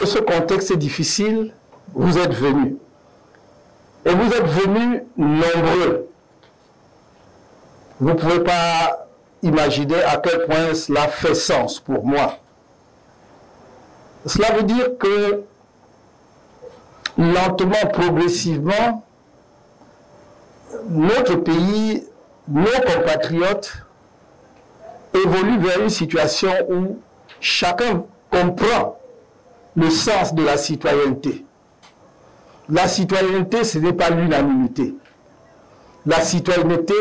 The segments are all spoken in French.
Ce contexte est difficile, vous êtes venus. Et vous êtes venus nombreux. Vous ne pouvez pas imaginer à quel point cela fait sens pour moi. Cela veut dire que lentement, progressivement, notre pays, nos compatriotes évoluent vers une situation où chacun comprend le sens de la citoyenneté. La citoyenneté, ce n'est pas l'unanimité. La citoyenneté,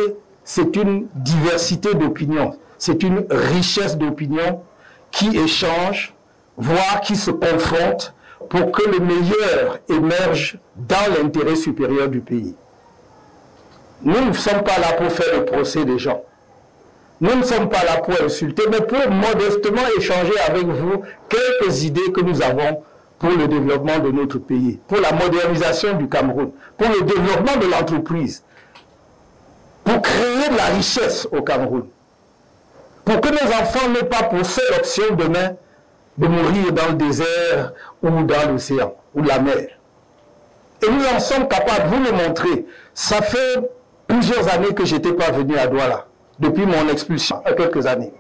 c'est une diversité d'opinions. C'est une richesse d'opinions qui échangent, voire qui se confrontent pour que le meilleur émerge dans l'intérêt supérieur du pays. Nous ne sommes pas là pour faire le procès des gens. Nous ne sommes pas là pour insulter, mais pour modestement échanger avec vous quelques idées que nous avons pour le développement de notre pays, pour la modernisation du Cameroun, pour le développement de l'entreprise, pour créer de la richesse au Cameroun, pour que nos enfants n'aient pas pour seule option demain de mourir dans le désert ou dans l'océan ou la mer. Et nous en sommes capables, vous le montrez. Ça fait plusieurs années que je n'étais pas venu à Douala, depuis mon expulsion, il y a quelques années.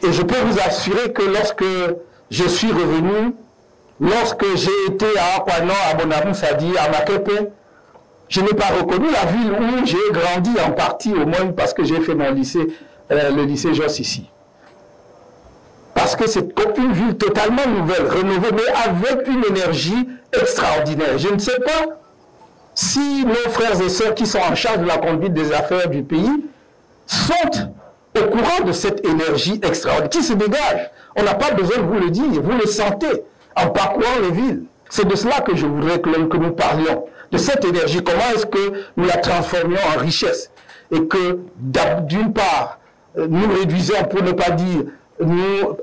Et je peux vous assurer que lorsque je suis revenu, lorsque j'ai été à Akwanon, à Bonamoussadi, à Makepe, je n'ai pas reconnu la ville où j'ai grandi en partie, au moins parce que j'ai fait mon lycée, le lycée Josse ici. Parce que c'est une ville totalement nouvelle, rénovée, mais avec une énergie extraordinaire. Je ne sais pas si nos frères et sœurs qui sont en charge de la conduite des affaires du pays sont au courant de cette énergie extraordinaire qui se dégage. On n'a pas besoin de vous le dire, vous le sentez en parcourant les villes. C'est de cela que je voudrais que nous parlions, de cette énergie. Comment est-ce que nous la transformions en richesse et que d'une part, nous réduisons, pour ne pas dire, nous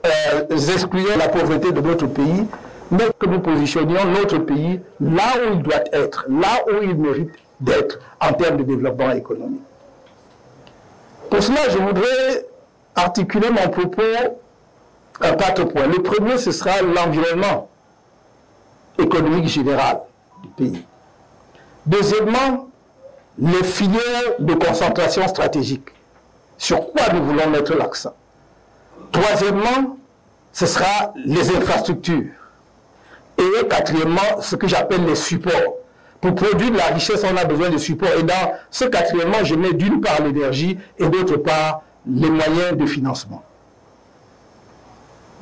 excluons la pauvreté de notre pays, mais que nous positionnions notre pays là où il doit être, là où il mérite d'être en termes de développement économique. Pour cela, je voudrais articuler mon propos en 4 points. Le premier, ce sera l'environnement économique général du pays. Deuxièmement, les filières de concentration stratégique. Sur quoi nous voulons mettre l'accent. Troisièmement, ce sera les infrastructures. Et quatrièmement, ce que j'appelle les supports. Pour produire de la richesse, on a besoin de supports. Et dans ce quatrièmement, je mets d'une part l'énergie et d'autre part les moyens de financement.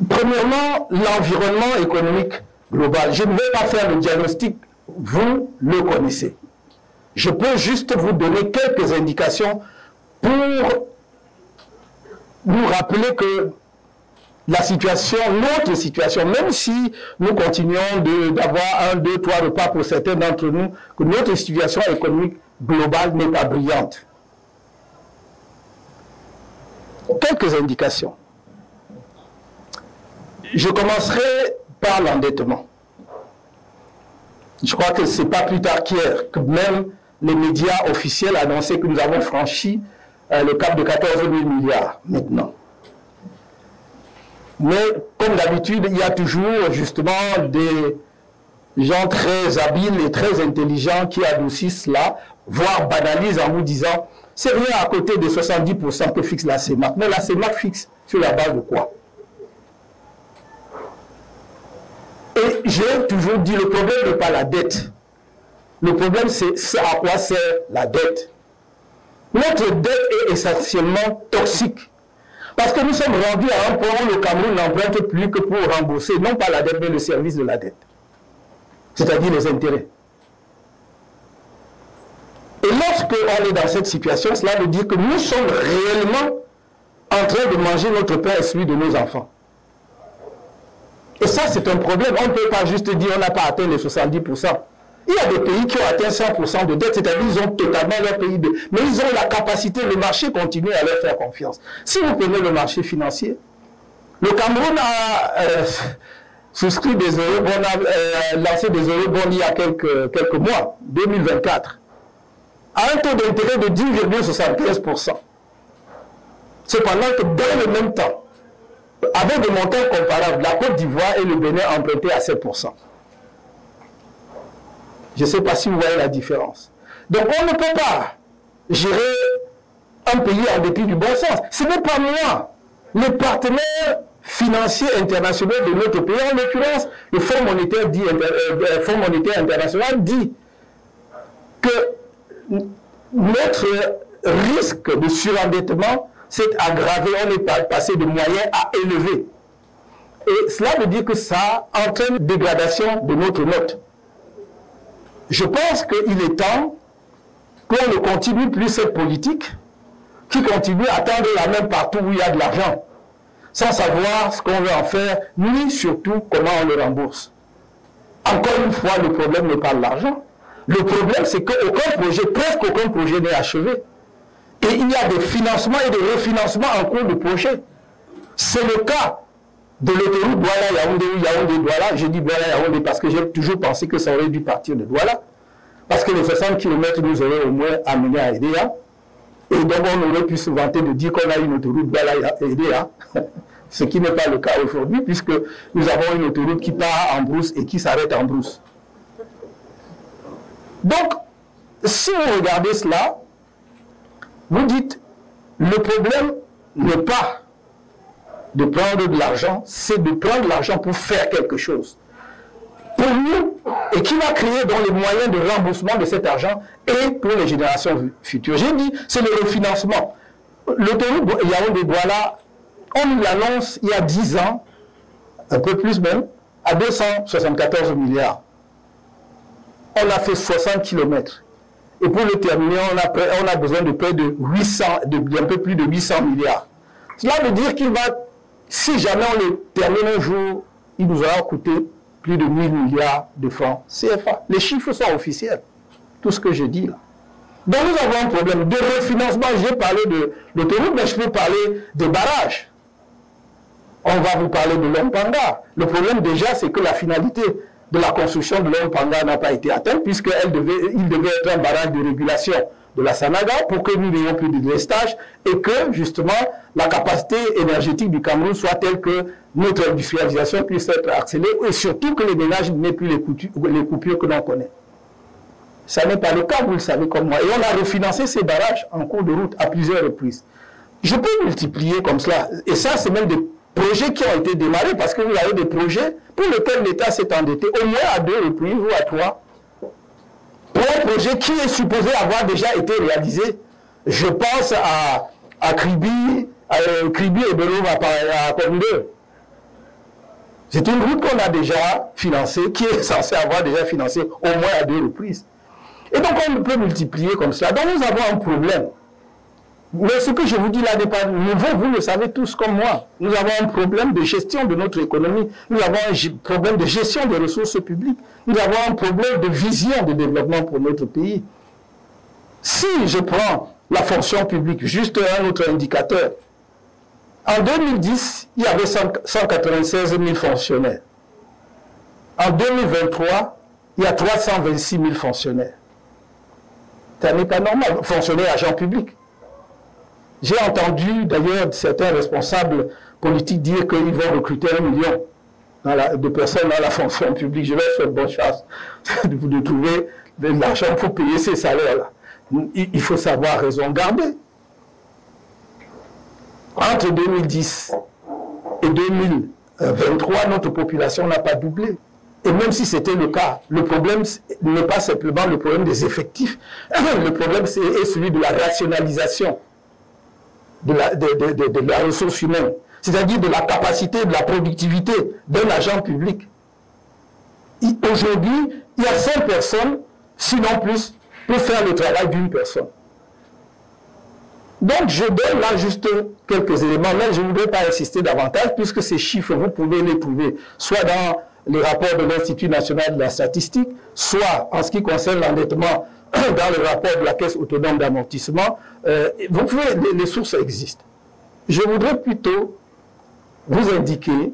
Premièrement, l'environnement économique global. Je ne vais pas faire le diagnostic, vous le connaissez. Je peux juste vous donner quelques indications pour nous rappeler que la situation, notre situation, même si nous continuons d'avoir 1, 2, 3 repas pour certains d'entre nous, que notre situation économique globale n'est pas brillante. Quelques indications. Je commencerai par l'endettement. Je crois que ce n'est pas plus tard qu'hier que même les médias officiels annonçaient que nous avons franchi le cap de 14 000 milliards maintenant. Mais comme d'habitude, il y a toujours justement des gens très habiles et très intelligents qui adoucissent cela, voire banalisent en vous disant c'est rien à côté des 70% que fixe la CEMAC. Mais la CEMAC fixe sur la base de quoi? Et j'ai toujours dit le problème n'est pas la dette. Le problème c'est à quoi sert la dette. Notre dette est essentiellement toxique. Parce que nous sommes rendus à un point où le Cameroun n'emprunte plus que pour rembourser, non pas la dette, mais le service de la dette. C'est-à-dire les intérêts. Et lorsqu'on est dans cette situation, cela veut dire que nous sommes réellement en train de manger notre pain et celui de nos enfants. Et ça, c'est un problème. On ne peut pas juste dire qu'on n'a pas atteint les 70%. Il y a des pays qui ont atteint 100% de dette, c'est-à-dire qu'ils ont totalement leur pays de... Mais ils ont la capacité, le marché continue à leur faire confiance. Si vous prenez le marché financier, le Cameroun a souscrit des eurobonds, lancé des eurobonds il y a quelques mois, 2024, à un taux d'intérêt de 10,75%. Cependant que dans le même temps, avec des montants comparables, la Côte d'Ivoire et le Bénin empruntaient à 7%. Je ne sais pas si vous voyez la différence. Donc on ne peut pas gérer un pays en dépit du bon sens. Ce n'est pas moi, les partenaires financiers internationaux de notre pays, en l'occurrence le Fonds monétaire, international dit que notre risque de surendettement s'est aggravé, on est passé de moyen à élevé. Et cela veut dire que ça entraîne une dégradation de notre note. Je pense qu'il est temps qu'on ne continue plus cette politique qui continue à tendre la main partout où il y a de l'argent, sans savoir ce qu'on veut en faire, ni surtout comment on le rembourse. Encore une fois, le problème n'est pas l'argent. Le problème, c'est qu'aucun projet, presque aucun projet n'est achevé. Et il y a des financements et des refinancements en cours de projet. C'est le cas de l'autoroute Douala-Yaoundé ou Yaoundé-Douala. Je dis Douala-Yaoundé parce que j'ai toujours pensé que ça aurait dû partir de Douala. Parce que les 60 km nous auraient au moins amené à Edea. Et donc on aurait pu se vanter de dire qu'on a une autoroute Douala-Edea. Ce qui n'est pas le cas aujourd'hui, puisque nous avons une autoroute qui part en brousse et qui s'arrête en brousse. Donc, si vous regardez cela, vous dites, le problème n'est pas de prendre de l'argent, c'est de prendre de l'argent pour faire quelque chose. Pour nous, et qui va créer donc les moyens de remboursement de cet argent et pour les générations futures. J'ai dit, c'est le refinancement. L'autoroute Yaoundé-Douala, on l'annonce il y a 10 ans, un peu plus même, à 274 milliards. On a fait 60 km. Et pour le terminer, on a besoin de près de 800, un peu plus de 800 milliards. Cela veut dire qu'il va, si jamais on le termine un jour, il nous aura coûté plus de 1000 milliards de francs CFA. Les chiffres sont officiels. Tout ce que je dis là. Donc nous avons un problème de refinancement. J'ai parlé de l'autoroute, mais je peux parler des barrages. On va vous parler de l'Ompanga. Le problème déjà, c'est que la finalité de la construction de l'Ompanga n'a pas été atteinte, puisqu'il devait être un barrage de régulation de la Sanaga pour que nous n'ayons plus de délestage et que, justement, la capacité énergétique du Cameroun soit telle que notre industrialisation puisse être accélérée et surtout que les ménages n'aient plus les coupures que l'on connaît. Ça n'est pas le cas, vous le savez comme moi. Et on a refinancé ces barrages en cours de route à plusieurs reprises. Je peux multiplier comme cela. Et ça, c'est même des projets qui ont été démarrés parce que vous avez des projets pour lesquels l'État s'est endetté au moins à 2 reprises ou à 3. Pour un projet qui est supposé avoir déjà été réalisé. Je pense à Kribi et Belov à Condé. C'est une route qu'on a déjà financée, qui est censée avoir déjà financé au moins à 2 reprises. Et donc on peut multiplier comme cela. Donc nous avons un problème. Mais ce que je vous dis là n'est pas nouveau, vous le savez tous comme moi. Nous avons un problème de gestion de notre économie. Nous avons un problème de gestion des ressources publiques. Nous avons un problème de vision de développement pour notre pays. Si je prends la fonction publique, juste un autre indicateur, en 2010, il y avait 196 000 fonctionnaires. En 2023, il y a 326 000 fonctionnaires. Ça n'est pas normal, fonctionnaires, agents publics. J'ai entendu d'ailleurs certains responsables politiques dire qu'ils vont recruter 1 million de personnes dans la fonction publique. Je vais faire bonne chance de trouver de l'argent pour payer ces salaires-là. Il faut savoir raison garder. Entre 2010 et 2023, notre population n'a pas doublé. Et même si c'était le cas, le problème n'est pas simplement le problème des effectifs. Le problème est celui de la rationalisation de la ressource humaine, c'est-à-dire de la capacité, de la productivité d'un agent public. Aujourd'hui, il y a 5 personnes, sinon plus, pour faire le travail d'une personne. Donc, je donne là juste quelques éléments, mais je ne voudrais pas insister davantage, puisque ces chiffres, vous pouvez les trouver soit dans les rapports de l'Institut national de la statistique, soit en ce qui concerne l'endettement dans le rapport de la Caisse autonome d'amortissement. Vous pouvez, les sources existent. Je voudrais plutôt vous indiquer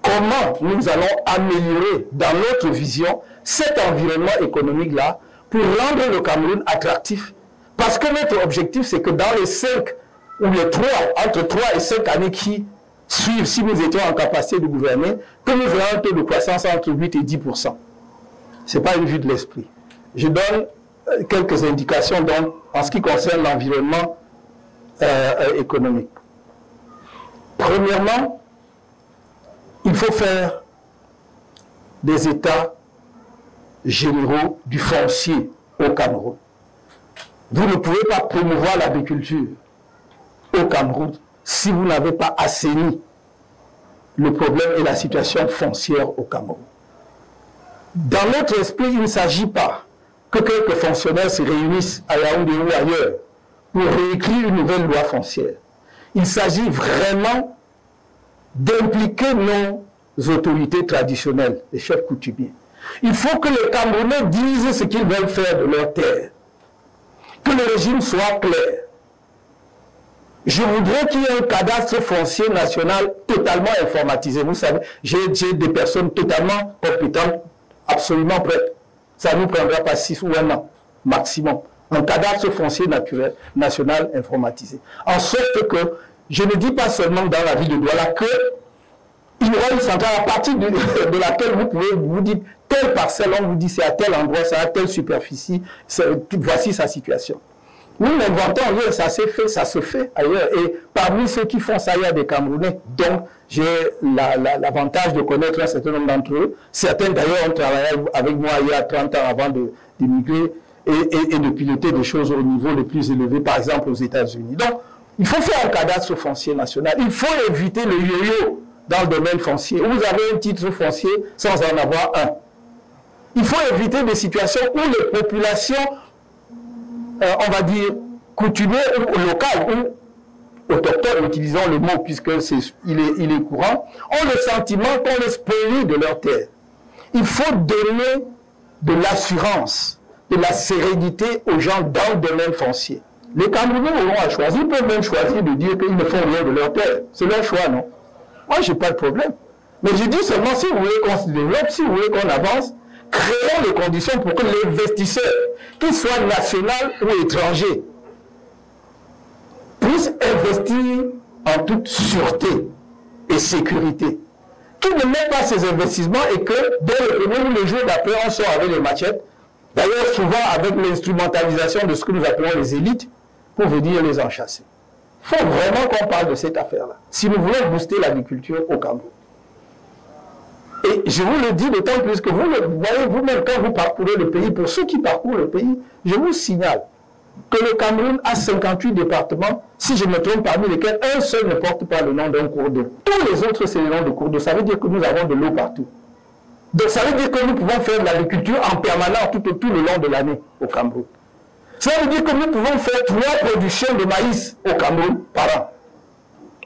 comment nous allons améliorer dans notre vision cet environnement économique-là pour rendre le Cameroun attractif. Parce que notre objectif, c'est que dans les 5 ou les 3, entre 3 et 5 années qui suivre, si nous étions en capacité de gouverner, que nous aurions un taux de croissance entre 8 et 10%. Ce n'est pas une vue de l'esprit. Je donne quelques indications donc, en ce qui concerne l'environnement économique. Premièrement, il faut faire des états généraux du foncier au Cameroun. Vous ne pouvez pas promouvoir l'agriculture au Cameroun si vous n'avez pas assaini le problème et la situation foncière au Cameroun. Dans notre esprit, il ne s'agit pas que quelques fonctionnaires se réunissent à Yaoundé ou ailleurs pour réécrire une nouvelle loi foncière. Il s'agit vraiment d'impliquer nos autorités traditionnelles, les chefs coutumiers. Il faut que les Camerounais disent ce qu'ils veulent faire de leur terre. Que le régime soit clair. Je voudrais qu'il y ait un cadastre foncier national totalement informatisé. Vous savez, j'ai des personnes totalement compétentes, absolument prêtes. Ça ne nous prendra pas 6 ou 1 an, maximum. Un cadastre foncier naturel, national informatisé. En sorte que, je ne dis pas seulement dans la ville de Douala que il y aura une centrale à partir de laquelle vous pouvez vous dire telle parcelle, on vous dit c'est à tel endroit, c'est à telle superficie, voici sa situation. Nous l'inventons rien, ça s'est fait, ça se fait ailleurs. Et parmi ceux qui font ça, il y a des Camerounais. Donc, j'ai l'avantage de connaître un certain nombre d'entre eux. Certains d'ailleurs ont travaillé avec moi il y a 30 ans avant d'immigrer et de piloter des choses au niveau le plus élevé, par exemple aux États-Unis. Donc, il faut faire un cadastre foncier national. Il faut éviter le yo-yo dans le domaine foncier. Vous avez un titre foncier sans en avoir un. Il faut éviter des situations où les populations, on va dire, coutumières ou locales, ou autochtones, utilisons le mot puisqu'il est courant, ont le sentiment qu'on les spolie de leur terre. Il faut donner de l'assurance, de la sérénité aux gens dans le domaine foncier. Les Camerounais auront à choisir, ils peuvent même choisir de dire qu'ils ne font rien de leur terre. C'est leur choix, non? Moi, je n'ai pas de problème. Mais je dis seulement, si vous voulez qu'on se développe, si vous voulez qu'on avance, créons les conditions pour que l'investisseur, qu'il soit national ou étranger, puisse investir en toute sûreté et sécurité. Qu'il ne mette pas ses investissements et que dès le premier ou le jour d'après, on sort avec les machettes. D'ailleurs, souvent avec l'instrumentalisation de ce que nous appelons les élites, pour venir les enchasser. Il faut vraiment qu'on parle de cette affaire-là. Si nous voulons booster l'agriculture au Cameroun. Et je vous le dis d'autant plus que vous le voyez vous-même quand vous parcourez le pays. Pour ceux qui parcourent le pays, je vous signale que le Cameroun a 58 départements, si je me trompe, parmi lesquels un seul ne porte pas le nom d'un cours d'eau. Tous les autres, c'est le nom de cours d'eau. Ça veut dire que nous avons de l'eau partout. Donc ça veut dire que nous pouvons faire de l'agriculture en permanence tout le long de l'année au Cameroun. Ça veut dire que nous pouvons faire 3 productions de maïs au Cameroun par an.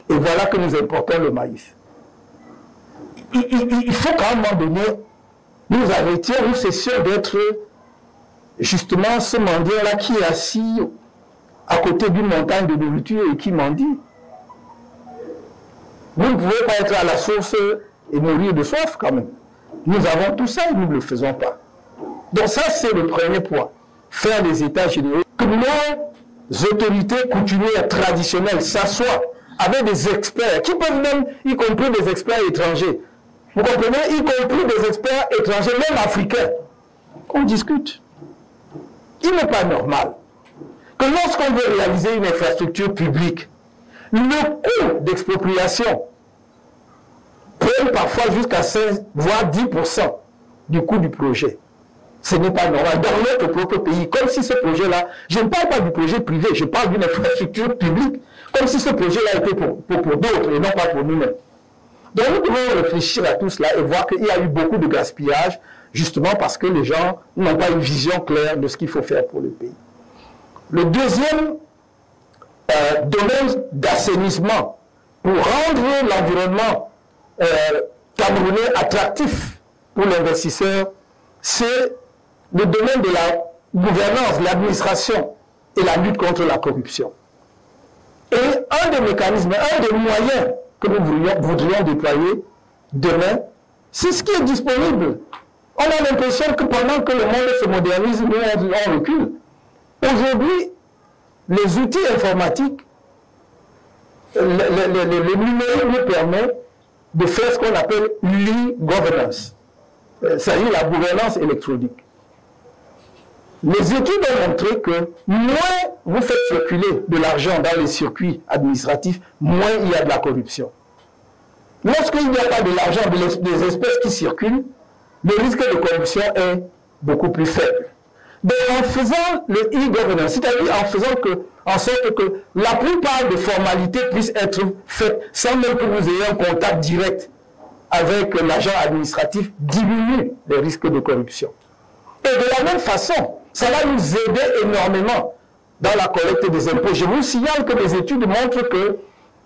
Et voilà que nous importons le maïs. Il faut qu'à un moment donné, nous arrêtions, nous cessions d'être justement ce mendiant-là qui est assis à côté d'une montagne de nourriture et qui mendie. Vous ne pouvez pas être à la source et mourir de soif quand même. Nous avons tout ça et nous ne le faisons pas. Donc ça, c'est le premier point. Faire des états généraux. Que nos autorités coutumières traditionnelles s'assoient avec des experts, qui peuvent même, y compris des experts étrangers. Vous comprenez? Y compris des experts étrangers, même africains. On discute. Il n'est pas normal que lorsqu'on veut réaliser une infrastructure publique, le coût d'expropriation prenne parfois jusqu'à 5, voire 10% du coût du projet. Ce n'est pas normal. Dans notre propre pays, comme si ce projet-là, je ne parle pas du projet privé, je parle d'une infrastructure publique, comme si ce projet-là était pour d'autres et non pas pour nous-mêmes. Donc nous devons réfléchir à tout cela et voir qu'il y a eu beaucoup de gaspillage, justement parce que les gens n'ont pas une vision claire de ce qu'il faut faire pour le pays. Le deuxième domaine d'assainissement, pour rendre l'environnement camerounais attractif pour l'investisseur, c'est le domaine de la gouvernance, l'administration et la lutte contre la corruption. Et un des mécanismes, un des moyens que nous voudrions déployer demain, c'est ce qui est disponible. On a l'impression que pendant que le monde se modernise, nous on recule. Aujourd'hui, les outils informatiques le numérique nous permet de faire ce qu'on appelle l'e-governance, c'est-à-dire la gouvernance électronique. Les études ont montré que moins vous faites circuler de l'argent dans les circuits administratifs, moins il y a de la corruption. Lorsqu'il n'y a pas de l'argent, des espèces qui circulent, le risque de corruption est beaucoup plus faible. Donc en faisant le e-governance, c'est-à-dire en faisant en sorte que la plupart des formalités puissent être faites sans même que vous ayez un contact direct avec l'agent administratif, diminue les risques de corruption. Et de la même façon, ça va nous aider énormément dans la collecte des impôts. Je vous signale que les études montrent que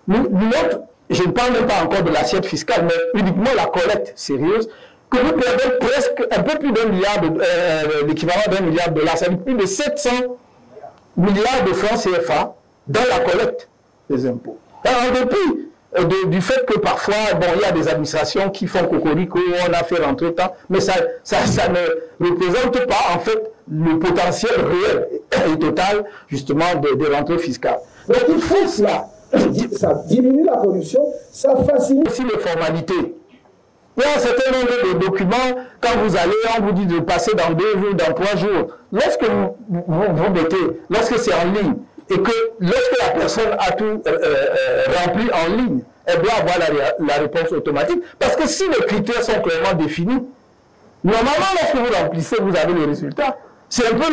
je ne parle même pas encore de l'assiette fiscale, mais uniquement la collecte sérieuse, que nous perdons presque un peu plus d'1 milliard, l'équivalent d'1 milliard de dollars, c'est-à-dire plus de 700 milliards de francs CFA dans la collecte des impôts. En dépit du fait que parfois, bon, il y a des administrations qui font cocorico, on a fait rentrer tant, mais ça ne représente pas en fait le potentiel réel et total justement des rentrées fiscales. Donc il faut cela. Ça diminue la corruption, ça facilite aussi les formalités. Il y a un certain nombre de documents, quand vous allez, on vous dit de passer dans 2 jours, dans 3 jours. Lorsque vous mettez, lorsque c'est en ligne, et que lorsque la personne a tout rempli en ligne, elle doit avoir la réponse automatique. Parce que si les critères sont clairement définis, normalement, lorsque vous remplissez, vous avez le résultat. C'est un peu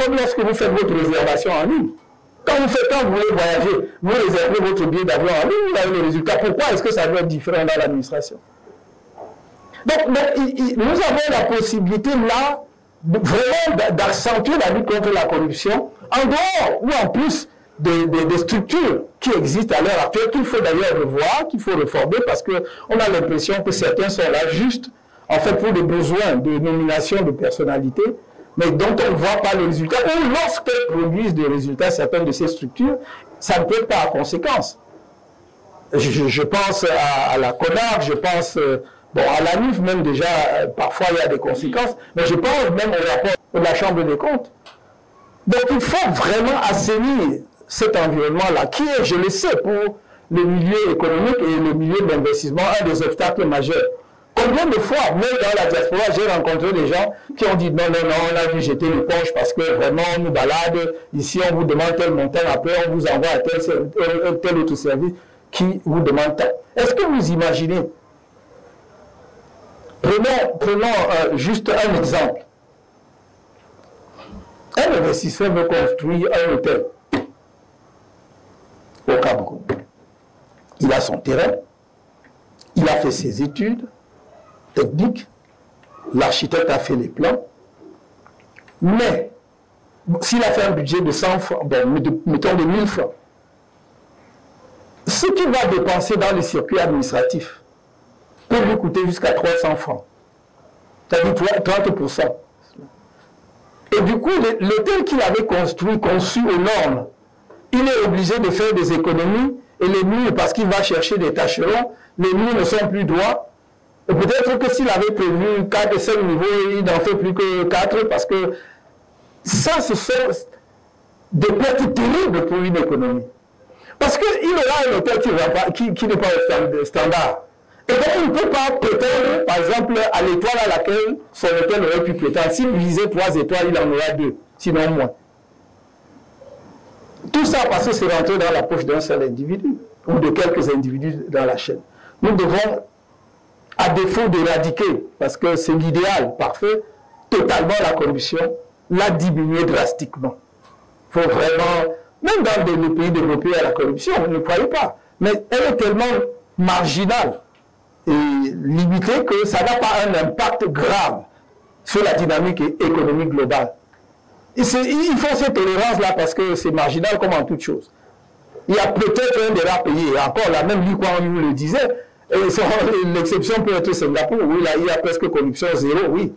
comme lorsque vous faites votre réservation en ligne. Quand vous voulez voyager, vous réservez votre billet d'avion en ligne, vous avez le résultat. Pourquoi est-ce que ça doit être différent dans l'administration? Donc, nous avons la possibilité là, vraiment d'accentuer la lutte contre la corruption, en dehors ou en plus des structures qui existent à l'heure actuelle, qu'il faut d'ailleurs revoir, qu'il faut réformer, parce qu'on a l'impression que certains sont là juste, en fait, pour des besoins de nomination de personnalité, mais dont on ne voit pas les résultats, ou lorsqu'elles produisent des résultats, certaines de ces structures, ça ne peut pas à conséquence. Je pense à la CONAC, je pense bon, à la NIF même déjà, parfois il y a des conséquences, mais je pense même au rapport de la Chambre des comptes. Donc il faut vraiment assainir cet environnement-là, qui est, je le sais, pour le milieu économique et le milieu d'investissement, un des obstacles majeurs. Combien de fois, même dans la diaspora, j'ai rencontré des gens qui ont dit non, on a dû jeter l'éponge parce que vraiment on nous balade, ici on vous demande tel montant, après on vous envoie à tel autre service qui vous demande tant. Est-ce que vous imaginez? Prenons juste un exemple. Un investisseur veut construire un hôtel au Cameroun. Il a son terrain, il a fait ses études techniques, l'architecte a fait les plans, mais s'il a fait un budget de 100 francs, mettons de 1000 francs, ce qu'il va dépenser dans les circuits administratifs peut lui coûter jusqu'à 300 francs, c'est-à-dire 30%. Et du coup, l'hôtel qu'il avait conçu aux normes, il est obligé de faire des économies, et les murs, parce qu'il va chercher des tâcherons, les murs ne sont plus droits. Et peut-être que s'il avait prévu 4 et 5 niveaux, il n'en fait plus que 4, parce que ça, ce sont des pertes terribles pour une économie. Parce qu'il aura un hôtel qui n'est pas au standard. Et donc, il ne peut pas prétendre, par exemple, à l'étoile à laquelle son hôtel aurait pu prétendre. S'il visait 3 étoiles, il en aura 2, sinon moins. Tout ça parce que c'est rentré dans la poche d'un seul individu, ou de quelques individus dans la chaîne. Nous devons, à défaut d'éradiquer, parce que c'est l'idéal parfait, totalement la corruption, la diminuer drastiquement. Il faut vraiment, même dans les pays développés à la corruption, ne croyez pas, mais elle est tellement marginale et limitée que ça n'a pas un impact grave sur la dynamique économique globale. Il faut cette tolérance-là parce que c'est marginal comme en toute chose. Il y a peut-être un des rares pays, et encore là, même lui, quand on nous le disait, l'exception peut être Singapour, oui, là, il y a presque corruption zéro, oui.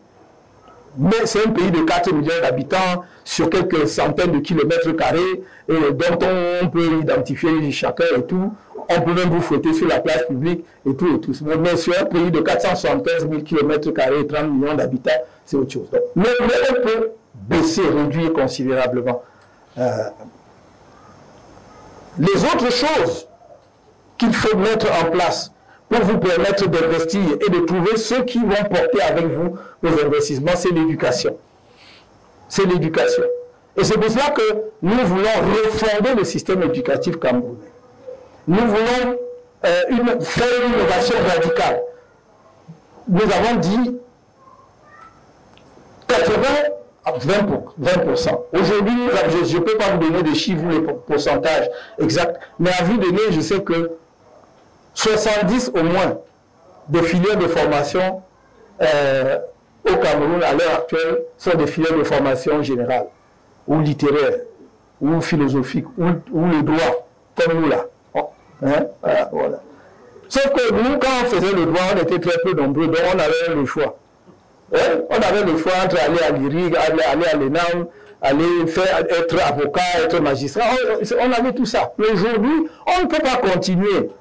Mais c'est un pays de 4 millions d'habitants sur quelques centaines de kilomètres carrés, dont on peut identifier chacun et tout. On peut même vous fouetter sur la place publique et tout et tout. Mais sur un pays de 475 000 kilomètres carrés et 30 millions d'habitants, c'est autre chose. Donc, mais on peut baisser, réduire considérablement. Les autres choses qu'il faut mettre en place pour vous permettre d'investir et de trouver ceux qui vont porter avec vous vos investissements, c'est l'éducation. C'est l'éducation. Et c'est pour cela que nous voulons refonder le système éducatif camerounais. Nous voulons faire une innovation radicale. Nous avons dit 80 à 20%. Aujourd'hui, je ne peux pas vous donner des chiffres, les pourcentages exacts, mais à vue de nez, je sais que 70 au moins des filières de formation au Cameroun à l'heure actuelle sont des filières de formation générale, ou littéraire, ou philosophique, ou le droit, comme nous là. Hein? Voilà. Sauf que nous, quand on faisait le droit, on était très peu nombreux, donc on avait le choix. Hein? On avait le choix entre aller à l'IRIG, aller à l'ENAM, aller être avocat, être magistrat. On avait tout ça. Mais aujourd'hui, on ne peut pas continuer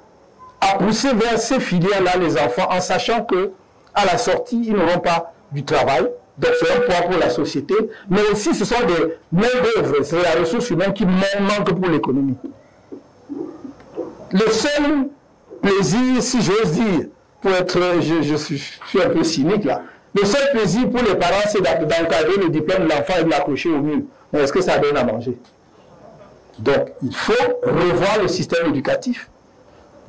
à pousser vers ces filières-là les enfants en sachant que à la sortie, ils n'auront pas du travail. Donc c'est un poids pour la société. Mais aussi, ce sont des main-d'œuvre, c'est la ressource humaine qui manque pour l'économie. Le seul plaisir, si j'ose dire, pour être, je suis un peu cynique là, le seul plaisir pour les parents, c'est d'encadrer le diplôme de l'enfant et de l'accrocher au mur. Mais est-ce que ça donne à manger? Donc, il faut revoir le système éducatif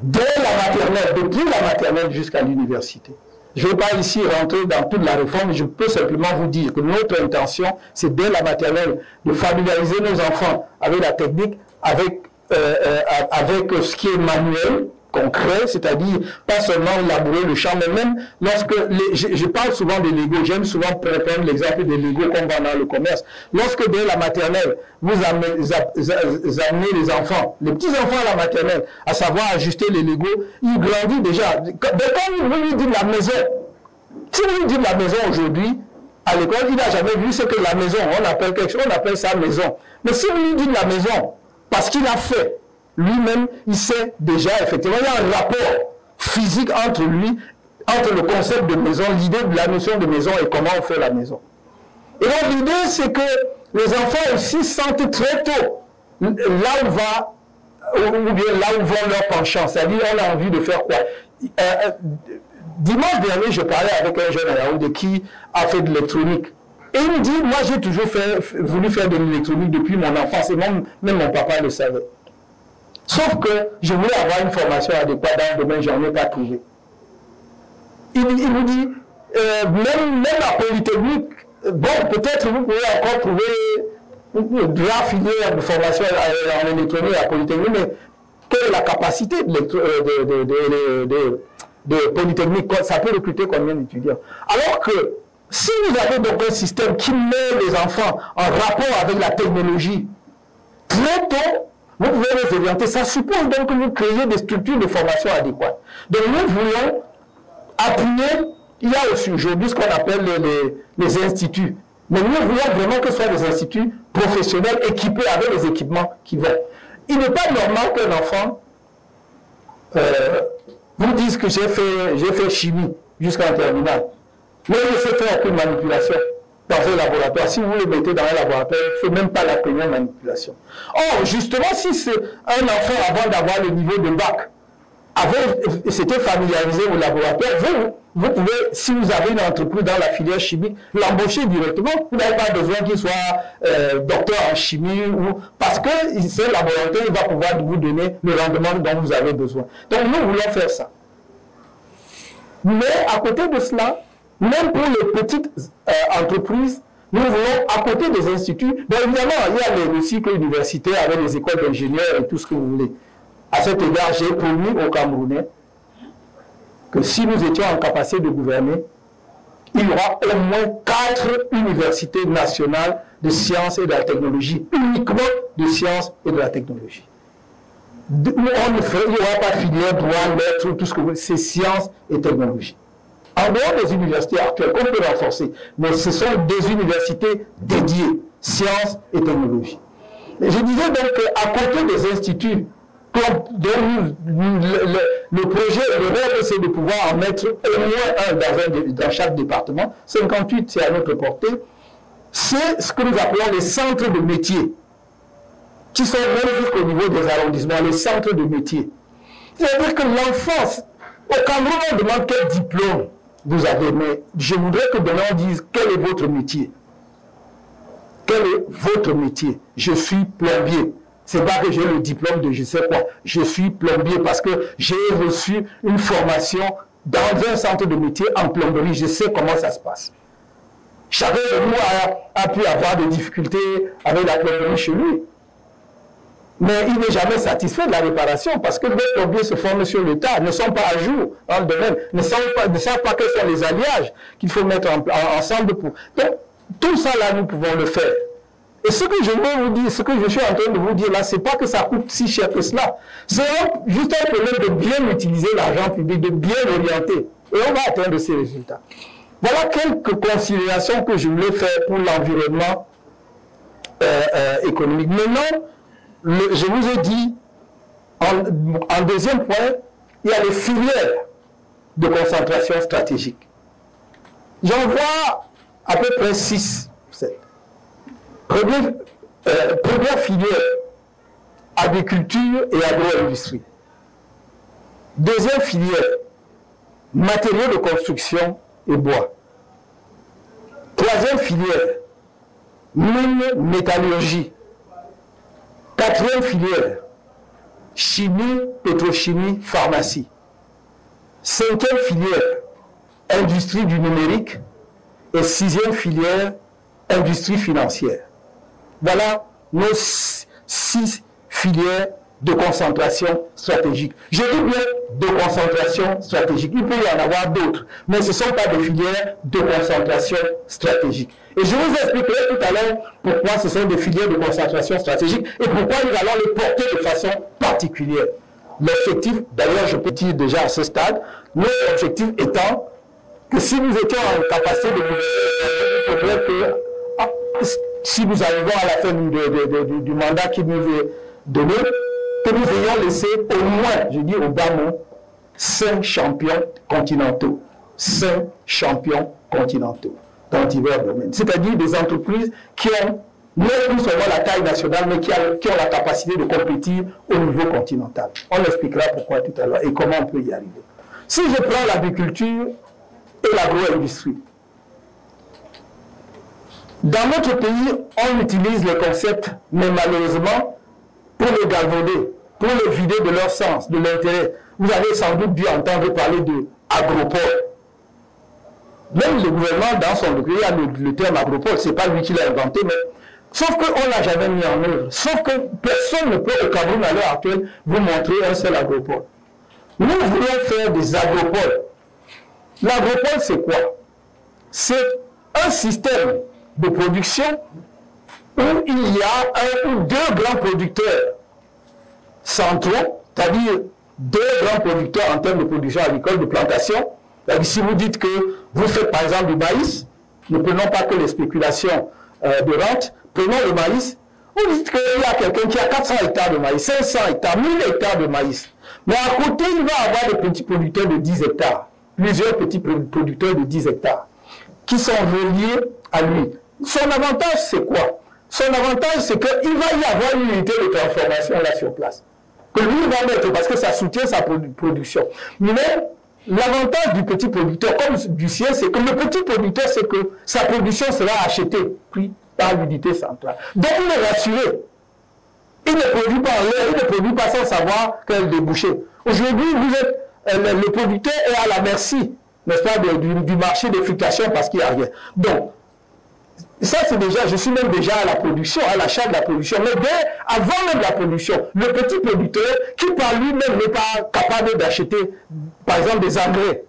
dès la maternelle, depuis la maternelle jusqu'à l'université. Je ne vais pas ici rentrer dans toute la réforme, je peux simplement vous dire que notre intention, c'est dès la maternelle de familiariser nos enfants avec la technique, avec ce qui est manuel, concret, c'est-à-dire pas seulement élaborer le champ, mais même lorsque, je parle souvent des Lego, j'aime souvent prendre l'exemple des Lego qu'on vend dans le commerce. Lorsque dès la maternelle, vous amenez les enfants, les petits-enfants à la maternelle, à savoir ajuster les Lego, ils grandissent déjà. Quand vous lui dites la maison, si vous lui dites la maison aujourd'hui, à l'école, il n'a jamais vu ce que la maison, on appelle quelque chose, on appelle ça maison. Mais si vous lui dites la maison, parce qu'il a fait, lui-même, il sait déjà, effectivement, il y a un rapport physique entre lui, entre le concept de maison, l'idée de la notion de maison et comment on fait la maison. Et donc l'idée, c'est que les enfants aussi sentent très tôt là où vont leurs penchants, c'est-à-dire on a envie de faire quoi. Dimanche dernier, je parlais avec un jeune à Yaoundé qui a fait de l'électronique. Et il me dit, moi j'ai toujours voulu faire de l'électronique depuis mon enfance, et même mon papa le savait. Sauf que je voulais avoir une formation adéquate dans le domaine, je n'en ai pas trouvé. Il me dit, même la Polytechnique, bon, peut-être vous pouvez encore trouver une filière de formation en électronique à la Polytechnique, mais quelle est la capacité de Polytechnique? Ça peut recruter combien d'étudiants? Alors que si vous avez donc un système qui met les enfants en rapport avec la technologie, très tôt, vous pouvez les orienter. Ça suppose donc que vous créez des structures de formation adéquates. Donc nous voulons appuyer, il y a aussi aujourd'hui ce qu'on appelle les instituts. Mais nous voulons vraiment que ce soit des instituts professionnels équipés avec les équipements qui vont. Il n'est pas normal qu'un enfant vous dise que j'ai fait chimie jusqu'en terminale. Mais il ne sait faire aucune manipulation dans un laboratoire. Si vous le mettez dans un laboratoire, il ne fait même pas la première manipulation. Or, justement, si c'est un enfant, avant d'avoir le niveau de bac, s'était familiarisé au laboratoire, vous pouvez, si vous avez une entreprise dans la filière chimique, l'embaucher directement. Vous n'avez pas besoin qu'il soit docteur en chimie, parce que ce laboratoire il va pouvoir vous donner le rendement dont vous avez besoin. Donc, nous voulons faire ça. Mais à côté de cela, même pour les petites entreprises, nous voulons, à côté des instituts, bien évidemment, il y a les cycles universitaires avec les écoles d'ingénieurs et tout ce que vous voulez. À cet égard, j'ai promis aux Camerounais que si nous étions en capacité de gouverner, il y aura au moins 4 universités nationales de sciences et de la technologie, uniquement de sciences et de la technologie. Il n'y aura pas filière, droit, lettres, tout ce que vous voulez, c'est sciences et technologie. En dehors des universités actuelles, qu'on peut renforcer, mais ce sont des universités dédiées, sciences et technologie. Et je disais donc qu'à côté des instituts, le projet, le rêve, c'est de pouvoir en mettre au moins un dans chaque département. 58, c'est à notre portée. C'est ce que nous appelons les centres de métiers, qui sont même jusqu'au niveau des arrondissements, les centres de métiers. C'est-à-dire que l'enfance, au Cameroun, on demande quel diplôme vous avez, mais je voudrais que demain on dise quel est votre métier. Quel est votre métier? Je suis plombier. C'est pas que j'ai le diplôme de je sais quoi. Je suis plombier parce que j'ai reçu une formation dans un centre de métier en plomberie. Je sais comment ça se passe. Chacun de nous a pu avoir des difficultés avec la plomberie chez lui. Mais il n'est jamais satisfait de la réparation parce que les plombiers se forment sur le tas, ne sont pas à jour dans le domaine, ne savent pas quels sont les alliages qu'il faut mettre ensemble pour. Donc, tout ça là, nous pouvons le faire. Et ce que je veux vous dire, ce que je suis en train de vous dire là, c'est pas que ça coûte si cher que cela. C'est juste un problème de bien utiliser l'argent public, de bien l'orienter. Et on va atteindre ces résultats. Voilà quelques considérations que je voulais faire pour l'environnement économique. Maintenant, je vous ai dit, en deuxième point, il y a les filières de concentration stratégique. J'en vois à peu près 6, 7. Première filière, agriculture et agro-industrie. Deuxième filière, matériaux de construction et bois. Troisième filière, mine, métallurgie. Quatrième filière, chimie, pétrochimie, pharmacie. Cinquième filière, industrie du numérique. Et sixième filière, industrie financière. Voilà nos 6 filières de concentration stratégique. Je dis bien de concentration stratégique. Il peut y en avoir d'autres, mais ce ne sont pas des filières de concentration stratégique. Et je vous expliquerai tout à l'heure pourquoi ce sont des filières de concentration stratégique et pourquoi nous allons les porter de façon particulière. L'objectif, d'ailleurs je peux dire déjà à ce stade, notre objectif étant que si nous étions en capacité de il faudrait que si nous arrivons à la fin du mandat qui nous est donné, que nous ayons laissé au moins, je dis au bas mot, 5 champions continentaux. 5 champions continentaux dans divers domaines. C'est-à-dire des entreprises qui ont non plus seulement la taille nationale, mais qui ont la capacité de compétir au niveau continental. On expliquera pourquoi tout à l'heure et comment on peut y arriver. Si je prends l'agriculture et l'agro-industrie, dans notre pays, on utilise les concepts, mais malheureusement, pour les galvauder, pour les vider de leur sens, de l'intérêt. Vous avez sans doute dû entendre parler de agropole. Même le gouvernement, dans son document, il y a le terme agropole, ce n'est pas lui qui l'a inventé, mais sauf qu'on ne l'a jamais mis en œuvre. Sauf que personne ne peut au Cameroun à l'heure actuelle vous montrer un seul agropole. Nous voulons faire des agropoles. L'agropole, c'est quoi? C'est un système de production où il y a un ou deux grands producteurs centraux, c'est-à-dire 2 grands producteurs en termes de production agricole, de plantation. Si vous dites que vous faites par exemple du maïs, ne prenons pas que les spéculations de rente, prenons le maïs, vous dites qu'il y a quelqu'un qui a 400 hectares de maïs, 500 hectares, 1000 hectares de maïs. Mais à côté, il va avoir des petits producteurs de 10 hectares, plusieurs petits producteurs de 10 hectares, qui sont reliés à lui. Son avantage, c'est quoi? Son avantage, c'est qu'il va y avoir une unité de transformation là sur place. Que lui va mettre, parce que ça soutient sa production. Mais l'avantage du petit producteur, comme du sien, c'est que le petit producteur, c'est que sa production sera achetée, pris par l'unité centrale. Donc il est rassuré. Il ne produit pas en l'air, il ne produit pas sans savoir quel débouché. Aujourd'hui, le producteur est à la merci, n'est-ce pas, du marché des fluctuations parce qu'il n'y a rien. Donc, ça c'est déjà, je suis même déjà à la production, à l'achat de la production. Mais dès avant même la production, le petit producteur qui par lui-même n'est pas capable d'acheter, par exemple, des engrais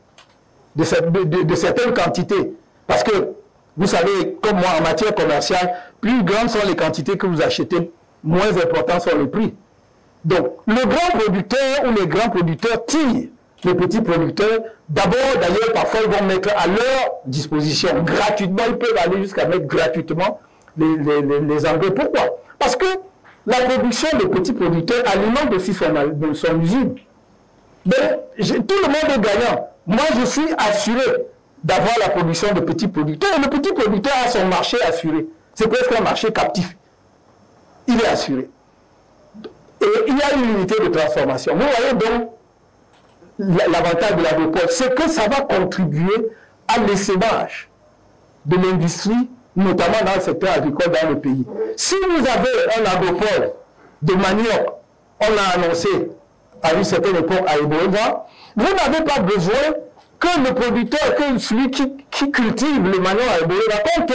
de certaines quantités. Parce que, vous savez, comme moi, en matière commerciale, plus grandes sont les quantités que vous achetez, moins importants sont les prix. Donc, le grand producteur ou les grands producteurs tirent les petits producteurs. D'abord, d'ailleurs, parfois, ils vont mettre à leur disposition gratuitement, ils peuvent aller jusqu'à mettre gratuitement les engrais. Pourquoi? Parce que la production des petits producteurs alimente aussi son usine. Donc, tout le monde est gagnant. Moi, je suis assuré d'avoir la production de petits producteurs. Et le petit producteur a son marché assuré. C'est presque un marché captif. Il est assuré. Et il y a une unité de transformation. Vous voyez donc, l'avantage de l'agropole, c'est que ça va contribuer à l'essaimage de l'industrie, notamment dans le secteur agricole dans le pays. Si vous avez un agropole de manioc, on l'a annoncé à une certaine époque à Ebola, vous n'avez pas besoin que le producteur, que celui qui cultive le manioc à Ebola, qu'on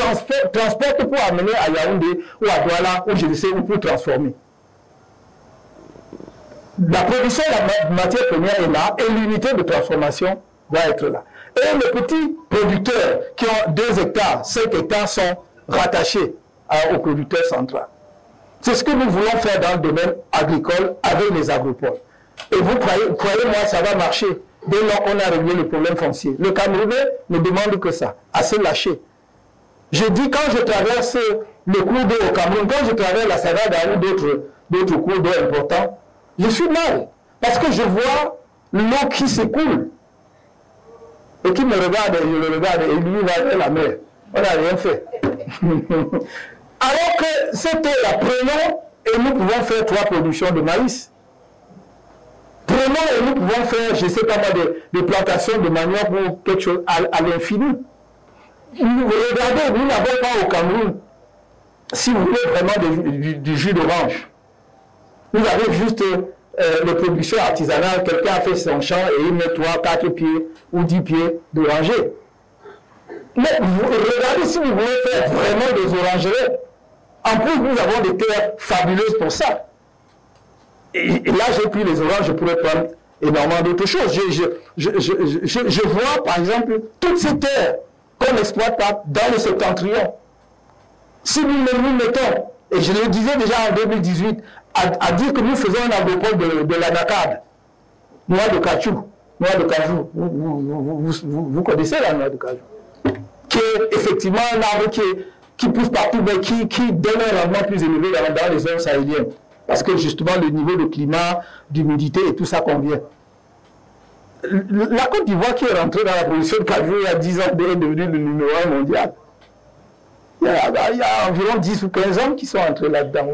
transporte pour amener à Yaoundé ou à Douala, ou je ne sais où, pour transformer. La production de la matière première est là et l'unité de transformation doit être là. Et les petits producteurs qui ont 2 hectares, 5 hectares sont rattachés au producteur central. C'est ce que nous voulons faire dans le domaine agricole avec les agropoles. Et vous croyez-moi, ça va marcher dès lors qu'on a réglé le problème foncier. Le Camerounais ne demande que ça, à se lâcher. Je dis, quand je traverse le cours d'eau au Cameroun, quand je traverse la Savada ou d'autres cours d'eau importants, je suis mal. Parce que je vois l'eau qui s'écoule. Et qui me regarde, et je le regarde, et lui va vers la mer. On n'a rien fait. Alors que cette eau-là, prenons et nous pouvons faire 3 productions de maïs. Prenons et nous pouvons faire, je ne sais pas moi, des plantations de manioc ou quelque chose à l'infini. Regardez, nous n'avons pas au Cameroun, si vous voulez vraiment du jus d'orange. Vous avez juste les productions artisanales, quelqu'un a fait son champ et il met 3, 4 pieds ou 10 pieds d'oranger. Mais regardez si vous voulez faire vraiment des orangeries. En plus, nous avons des terres fabuleuses pour ça. Et là, j'ai pris les oranges, je pourrais prendre énormément d'autres choses. Je vois, par exemple, toutes ces terres qu'on n'exploite pas dans le septentrion. Si nous mettons, et je le disais déjà en 2018, à dire que nous faisons un agropole de l'anacarde, noix de cajou, vous connaissez la noix de cajou, qui est effectivement un arbre qui pousse partout, mais qui donne un rendement plus élevé dans les zones sahéliennes. Parce que justement, le niveau de climat, d'humidité et tout ça convient. La Côte d'Ivoire qui est rentrée dans la production de cajou il y a 10 ans est devenue le numéro 1 mondial. Il y a environ 10 ou 15 ans qui sont entrés là-dedans.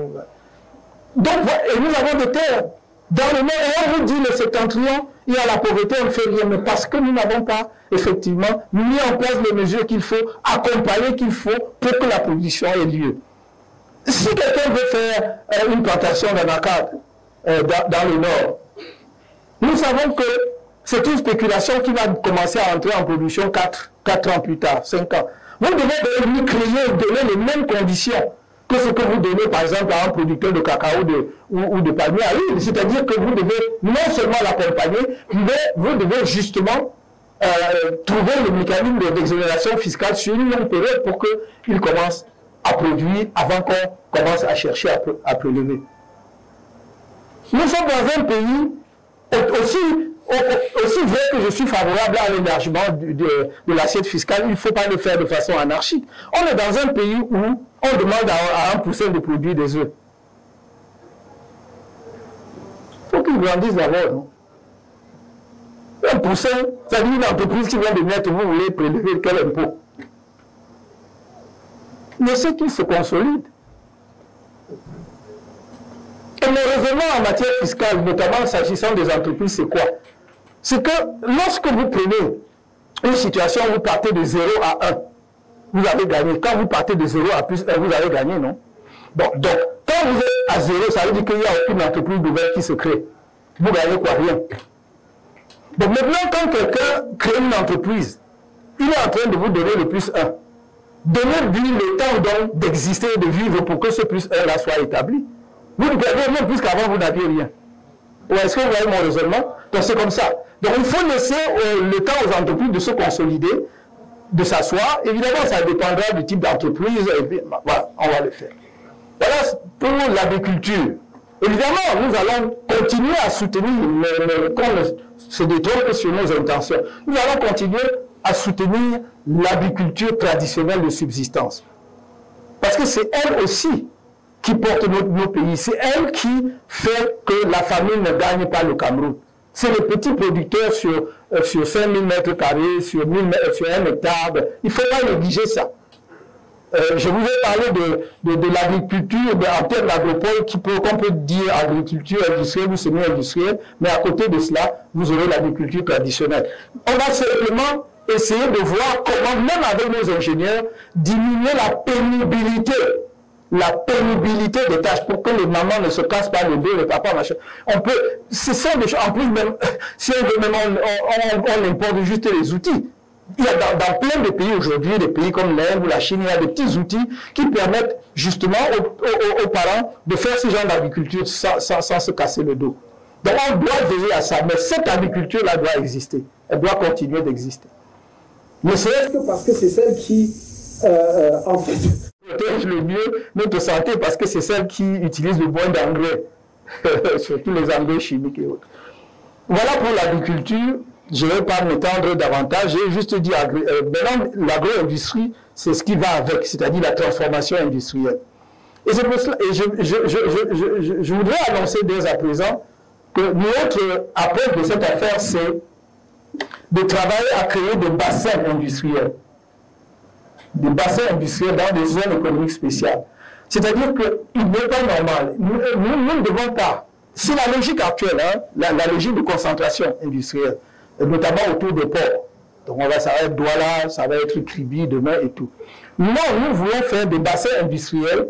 Donc, et nous avons des terres. Dans le monde, et on vous dit le septentrion, il y a la pauvreté, on ne fait rien. Mais parce que nous n'avons pas, effectivement, mis en place les mesures qu'il faut, accompagner qu'il faut pour que la production ait lieu. Si quelqu'un veut faire une plantation d'anacarde dans le nord, nous savons que c'est une spéculation qui va commencer à entrer en production 4 ans plus tard, 5 ans. Vous devez lui créer, donner les mêmes conditions que ce que vous donnez par exemple à un producteur de cacao ou de palmier à l'huile. C'est-à-dire que vous devez non seulement l'accompagner, mais vous devez justement trouver le mécanisme d'exonération fiscale sur une longue période pour qu'il commence à produire avant qu'on commence à chercher à prélever. Nous sommes dans un pays aussi vrai que je suis favorable à l'élargissement de l'assiette fiscale, il ne faut pas le faire de façon anarchique. On est dans un pays où on demande à un poussin de produire des œufs. Il faut qu'il grandisse d'abord. Un poussin, ça dit une entreprise qui vient de mettre, vous voulez prélever quel impôt? Mais c'est qu'il se consolide. Et le raisonnement en matière fiscale, notamment s'agissant des entreprises, c'est quoi? C'est que lorsque vous prenez une situation où vous partez de 0 à 1, vous avez gagné. Quand vous partez de 0 à plus 1, vous avez gagné, non? Bon, donc, quand vous êtes à 0, ça veut dire qu'il n'y a aucune entreprise nouvelle qui se crée. Vous gagnez quoi? Rien. Donc maintenant, quand quelqu'un crée une entreprise, il est en train de vous donner le plus 1. Donnez-lui le temps donc d'exister et de vivre pour que ce plus 1 là soit établi. Vous ne perdez même plus qu'avant, vous n'aviez rien. Ou est-ce que vous voyez mon raisonnement? Donc c'est comme ça. Donc il faut laisser le temps aux entreprises de se consolider, de s'asseoir. Évidemment, ça dépendra du type d'entreprise. Voilà, on va le faire. Voilà pour l'agriculture. Évidemment, nous allons continuer à soutenir, qu'on se détrompe sur nos intentions. Nous allons continuer à soutenir l'agriculture traditionnelle de subsistance. Parce que c'est elle aussi qui porte nos pays. C'est elle qui fait que la famine ne gagne pas le Cameroun. C'est les petits producteurs sur 5000 mètres carrés, sur 1 hectare. Il ne faut pas négliger ça. Je vous ai parlé de l'agriculture, en termes d'agropole, qu'on peut dire agriculture industrielle ou semi-industrielle, mais à côté de cela, vous aurez l'agriculture traditionnelle. On va simplement essayer de voir comment, même avec nos ingénieurs, diminuer la pénibilité des tâches pour que les mamans ne se cassent pas le dos, les papas, machin. On peut, c'est ça, en plus, même, si on veut, même, on importe juste les outils. Il y a dans plein de pays aujourd'hui, des pays comme l'Inde ou la Chine, il y a des petits outils qui permettent justement aux parents de faire ce genre d'agriculture sans se casser le dos. Donc on doit veiller à ça, mais cette agriculture-là doit exister. Elle doit continuer d'exister. Ne serait-ce que parce que c'est celle qui, en fait, protège le mieux notre santé, parce que c'est celle qui utilise le moins d'engrais, surtout les engrais chimiques et autres. Voilà pour l'agriculture. Je ne vais pas m'étendre davantage, j'ai juste dit, maintenant, l'agro-industrie, c'est ce qui va avec, c'est-à-dire la transformation industrielle. Et c'est pour cela, et je voudrais annoncer dès à présent que notre approche de cette affaire, c'est de travailler à créer des bassins industriels. Des bassins industriels dans des zones économiques spéciales. C'est-à-dire qu'il n'est pas normal. Nous ne devons pas, c'est la logique actuelle, hein, la logique de concentration industrielle, notamment autour des ports. Donc ça va être Douala, ça va être Kribi demain et tout. Non, nous voulons faire des bassins industriels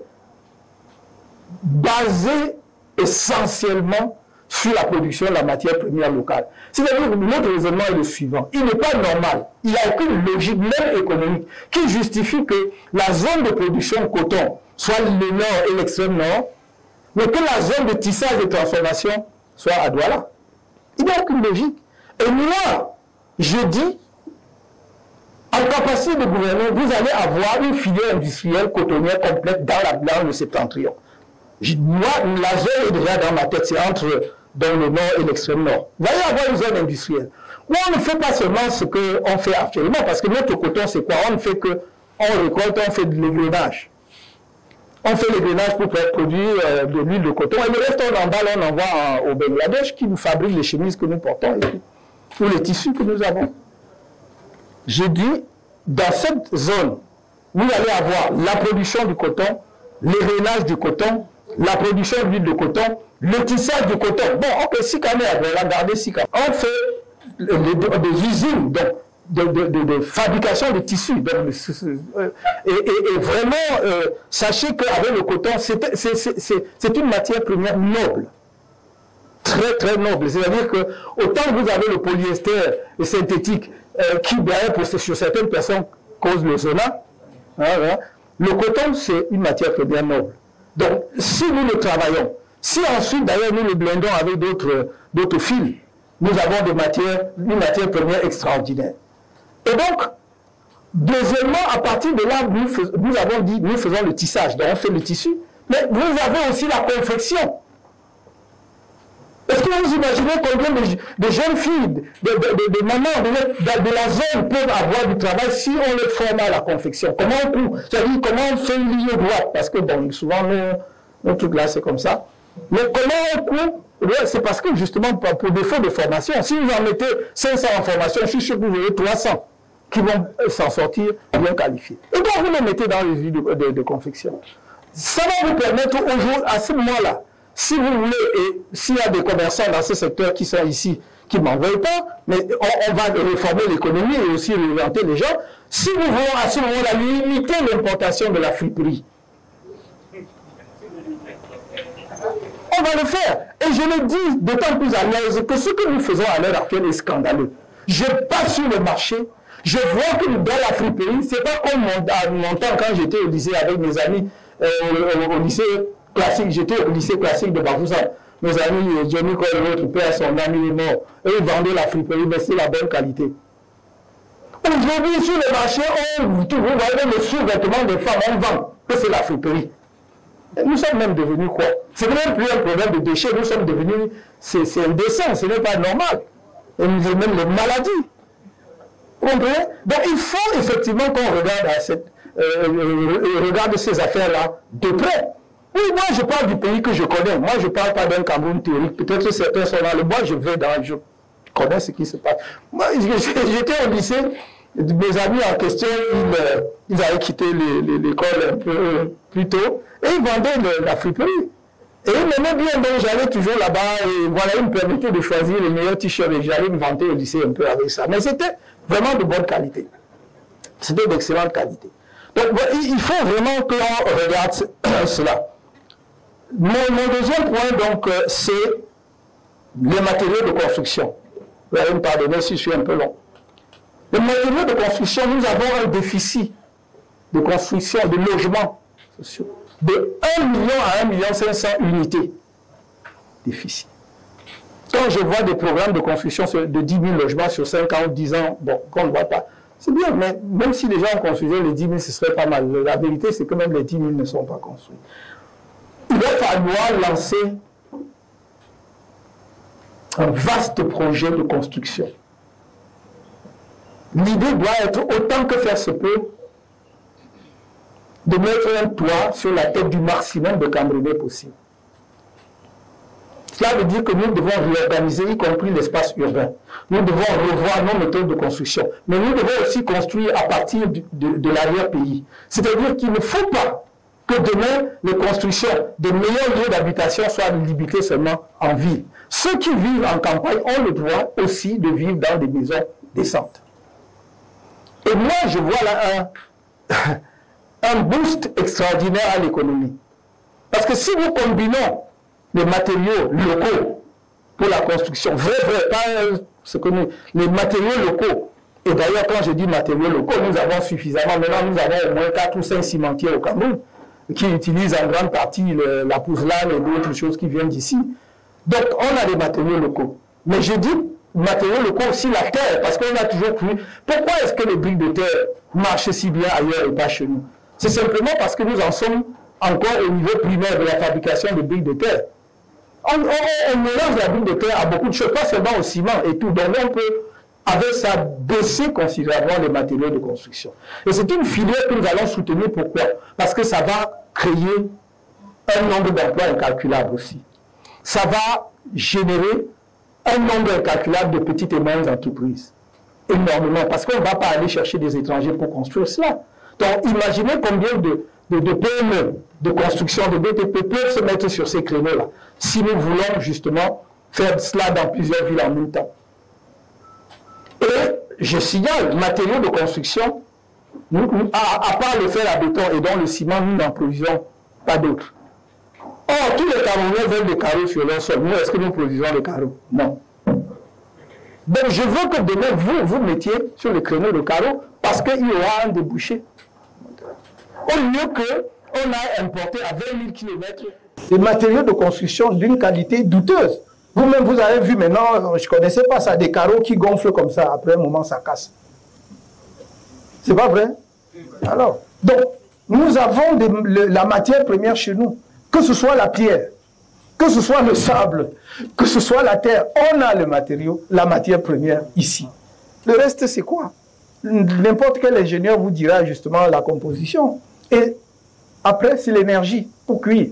basés essentiellement sur la production de la matière première locale. C'est-à-dire que notre raisonnement est le suivant. Il n'est pas normal, il n'y a aucune logique, même économique, qui justifie que la zone de production de coton soit le nord et l'extrême nord, mais que la zone de tissage et de transformation soit à Douala. Il n'y a aucune logique. Et moi, je dis, en capacité de gouverner, vous allez avoir une filière industrielle cotonnière complète dans le septentrion. Moi, la zone est déjà dans ma tête, c'est entre dans le nord et l'extrême nord. Vous allez avoir une zone industrielle. Où on ne fait pas seulement ce qu'on fait actuellement, parce que notre coton, c'est quoi? On ne fait que, on récolte, on fait de l'égrenage. On fait l'égrenage pour produire de l'huile de coton, et le reste, on emballe, on envoie au Bangladesh, qui nous fabrique les chemises que nous portons, et puis, ou les tissus que nous avons. Je dis, dans cette zone, vous allez avoir la production du coton, l'égrenage du coton, la production d'huile de coton, le tissage du coton. Bon, ok, Sikane, on va garder Sikane. On fait des usines de fabrication de tissus. Donc, et vraiment, sachez qu'avec le coton, c'est une matière première noble. Très, très noble. C'est-à-dire que, autant que vous avez le polyester synthétique, qui, derrière, sur certaines personnes, cause le zona, hein, le coton, c'est une matière première noble. Donc, si nous le travaillons, si ensuite, d'ailleurs, nous le blendons avec d'autres fils, nous avons une matière première extraordinaire. Et donc, deuxièmement, à partir de là, nous avons dit, nous faisons le tissage, donc on fait le tissu, mais vous avez aussi la confection. Est-ce que vous imaginez combien de jeunes filles, de mamans de la zone peuvent avoir du travail si on les forme à la confection? Comment on coupe? C'est-à-dire comment on fait une ligne droite? Parce que bon, souvent, nos trucs là, c'est comme ça. Mais comment on coupe? C'est parce que justement, pour défaut de formation, si vous en mettez 500 en formation, je suis sûr que vous aurez 300 qui vont s'en sortir bien qualifiés. Et donc, vous les mettez dans les lignes de confection. Ça va vous permettre au jour, à ce moment-là, si vous voulez, et s'il y a des commerçants dans ce secteur qui sont ici, qui ne m'en veulent pas, mais on va réformer l'économie et aussi réorienter les gens, si nous voulons à ce moment-là limiter l'importation de la friperie, on va le faire. Et je le dis d'autant plus à l'aise que ce que nous faisons à l'heure actuelle est scandaleux. Je passe sur le marché, je vois que dans la friperie, ce n'est pas comme mon temps quand j'étais au lycée avec mes amis, au lycée classique, j'étais au lycée classique de Bafoussam. Mes amis, Johnny Cole, notre père, son ami est mort. Eux, ils vendaient la friperie, mais c'est la bonne qualité. Aujourd'hui, sur le marché, vous voyez le sous-vêtement des femmes, on vend que c'est la friperie. Nous sommes même devenus quoi? C'est même plus un problème de déchets, nous sommes devenus, c'est indécent, ce n'est pas normal. Et nous avons même les maladies. Vous comprenez? Donc il faut effectivement qu'on regarde ces affaires-là de près. Oui, moi je parle du pays que je connais. Moi je ne parle pas d'un Cameroun théorique. Peut-être que certains sont dans le bois, je connais ce qui se passe. Moi j'étais au lycée, Mes amis en question, ils avaient quitté l'école un peu plus tôt et ils vendaient la friperie. Et ils m'aimaient bien, donc j'allais toujours là-bas et voilà, ils me permettaient de choisir les meilleurs t-shirts et j'allais me vanter au lycée un peu avec ça. Mais c'était vraiment de bonne qualité. C'était d'excellente qualité. Donc il faut vraiment que l'on regarde cela. Mon deuxième point, donc, c'est les matériaux de construction. Vous allez me pardonner si je suis un peu long. Les matériaux de construction, nous avons un déficit de construction, de logements sociaux, de 1 million à 1 500 000 unités. Déficit. Quand je vois des programmes de construction de 10 000 logements sur 5 ans ou 10 ans, bon, qu'on ne voit pas, c'est bien, mais même si les gens construisaient les 10 000, ce serait pas mal. La vérité, c'est que même les 10 000 ne sont pas construits. Il va falloir lancer un vaste projet de construction. L'idée doit être, autant que faire se peut, de mettre un toit sur la tête du maximum de Camerounais possible. Cela veut dire que nous devons réorganiser, y compris l'espace urbain. Nous devons revoir nos méthodes de construction. Mais nous devons aussi construire à partir de l'arrière-pays. C'est-à-dire qu'il ne faut pas que demain, les constructions de meilleurs lieux d'habitation soient limitées seulement en ville. Ceux qui vivent en campagne ont le droit aussi de vivre dans des maisons décentes. Et moi, je vois là un boost extraordinaire à l'économie. Parce que si nous combinons les matériaux locaux pour la construction, pas ce que nous, les matériaux locaux, et d'ailleurs quand je dis matériaux locaux, nous avons suffisamment, maintenant nous avons au moins 4 ou 5 cimentiers au Cameroun, qui utilisent en grande partie la pouzelane et d'autres choses qui viennent d'ici. Donc on a des matériaux locaux. Mais je dis matériaux locaux aussi la terre, parce qu'on a toujours cru, pourquoi est-ce que les briques de terre marchent si bien ailleurs et pas chez nous? C'est simplement parce que nous en sommes encore au niveau primaire de la fabrication de briques de terre. On mélange la brique de terre à beaucoup de choses, pas seulement au ciment et tout. Donc on peut, avec ça, baisser considérablement les matériaux de construction. Et c'est une filière que nous allons soutenir. Pourquoi? Parce que ça va créer un nombre d'emplois incalculable aussi. Ça va générer un nombre incalculable de petites et moyennes entreprises. Énormément. Parce qu'on ne va pas aller chercher des étrangers pour construire cela. Donc imaginez combien de PME, de construction, de BTP peuvent se mettre sur ces créneaux-là, si nous voulons justement faire cela dans plusieurs villes en même temps. Et je signale, matériaux de construction, à part le fer à béton et dans le ciment, nous n'en produisons pas d'autres. Or, tous les Camerounais veulent des carreaux sur leur sol. Nous, est-ce que nous produisons des carreaux? Non. Donc, je veux que demain, vous mettiez sur les créneaux de carreaux parce qu'il y aura un débouché. Au lieu qu'on a importé à 20 000 km des matériaux de construction d'une qualité douteuse. Vous-même, vous avez vu maintenant, je ne connaissais pas ça, des carreaux qui gonflent comme ça, après un moment, ça casse. C'est pas vrai? Alors, donc, nous avons la matière première chez nous, que ce soit la pierre, que ce soit le sable, que ce soit la terre, on a le matériau, la matière première ici. Le reste, c'est quoi? N'importe quel ingénieur vous dira justement la composition. Et après, c'est l'énergie pour cuire.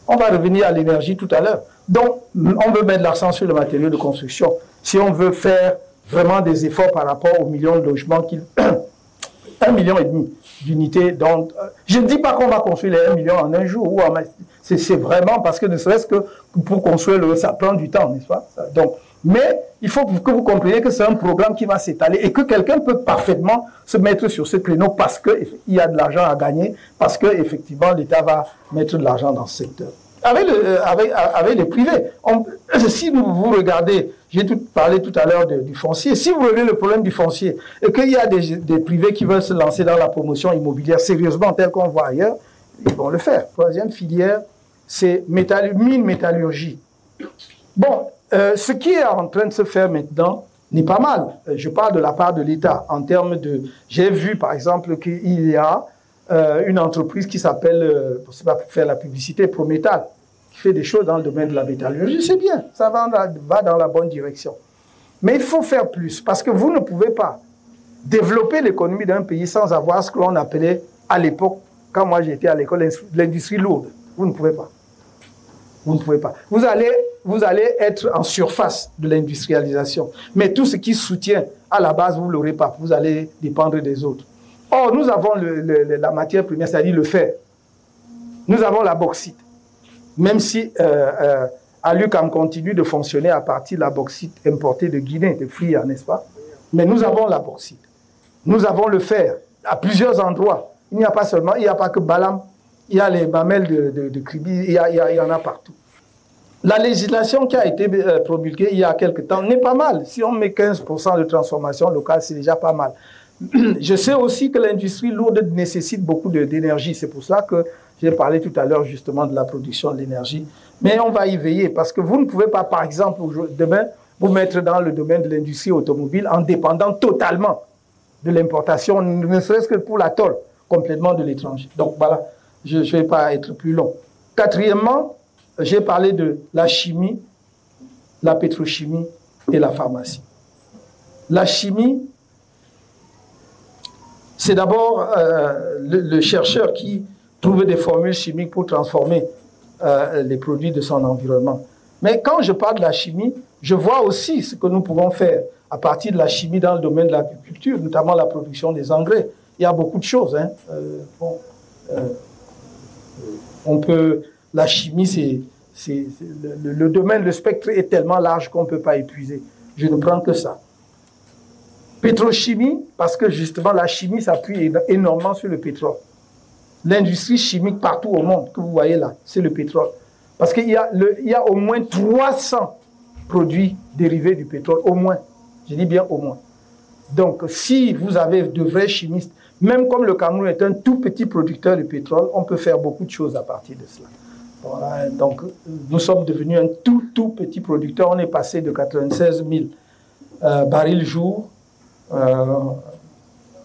On va revenir à l'énergie tout à l'heure. Donc, on veut mettre l'accent sur le matériau de construction. Si on veut faire vraiment des efforts par rapport aux millions de logements, 1,5 million d'unités. Donc, je ne dis pas qu'on va construire les 1 million en un jour. C'est vraiment parce que ne serait-ce que pour construire, ça prend du temps, n'est-ce pas? Donc, mais il faut que vous compreniez que c'est un programme qui va s'étaler et que quelqu'un peut parfaitement se mettre sur ce créneau parce qu'il y a de l'argent à gagner, parce qu'effectivement l'État va mettre de l'argent dans ce secteur. Avec les privés, si vous regardez, j'ai parlé tout à l'heure du foncier, si vous regardez le problème du foncier et qu'il y a des privés qui veulent se lancer dans la promotion immobilière sérieusement tel qu'on voit ailleurs, ils vont le faire. Troisième filière, c'est mine métallurgie. Bon, ce qui est en train de se faire maintenant n'est pas mal. Je parle de la part de l'État en termes de... J'ai vu par exemple qu'il y a une entreprise qui s'appelle, pour ne pas faire la publicité, Prométal, qui fait des choses dans le domaine de la métallurgie. C'est bien, ça va dans la bonne direction. Mais il faut faire plus, parce que vous ne pouvez pas développer l'économie d'un pays sans avoir ce que l'on appelait à l'époque, quand moi j'étais à l'école, l'industrie lourde. Vous ne pouvez pas. Vous ne pouvez pas. Vous vous allez être en surface de l'industrialisation. Mais tout ce qui soutient à la base, vous ne l'aurez pas. Vous allez dépendre des autres. Or, nous avons la matière première, c'est-à-dire le fer. Nous avons la bauxite. Même si Alucam continue de fonctionner à partir de la bauxite importée de Guinée, de Fria, n'est-ce pas? Mais nous avons la bauxite. Nous avons le fer à plusieurs endroits. Il n'y a pas seulement, il n'y a pas que Balam, il y a les mamelles de Kribi, il y en a partout. La législation qui a été promulguée il y a quelque temps n'est pas mal. Si on met 15% de transformation locale, c'est déjà pas mal. Je sais aussi que l'industrie lourde nécessite beaucoup d'énergie. C'est pour ça que j'ai parlé tout à l'heure justement de la production de l'énergie. Mais on va y veiller parce que vous ne pouvez pas, par exemple, demain, vous mettre dans le domaine de l'industrie automobile en dépendant totalement de l'importation, ne serait-ce que pour la tôle, complètement de l'étranger. Donc voilà, je ne vais pas être plus long. Quatrièmement, j'ai parlé de la chimie, la pétrochimie et la pharmacie. La chimie, c'est d'abord le chercheur qui trouve des formules chimiques pour transformer les produits de son environnement. Mais quand je parle de la chimie, je vois aussi ce que nous pouvons faire à partir de la chimie dans le domaine de l'agriculture, notamment la production des engrais. Il y a beaucoup de choses. Hein. On peut, la chimie, le domaine, le spectre est tellement large qu'on ne peut pas épuiser. Je ne prends que ça. Pétrochimie, parce que justement la chimie s'appuie énormément sur le pétrole. L'industrie chimique partout au monde que vous voyez là, c'est le pétrole. Parce qu'il y a au moins 300 produits dérivés du pétrole, au moins. Je dis bien au moins. Donc, si vous avez de vrais chimistes, même comme le Cameroun est un tout petit producteur de pétrole, on peut faire beaucoup de choses à partir de cela. Voilà, donc, nous sommes devenus un tout petit producteur. On est passé de 96 000 barils jour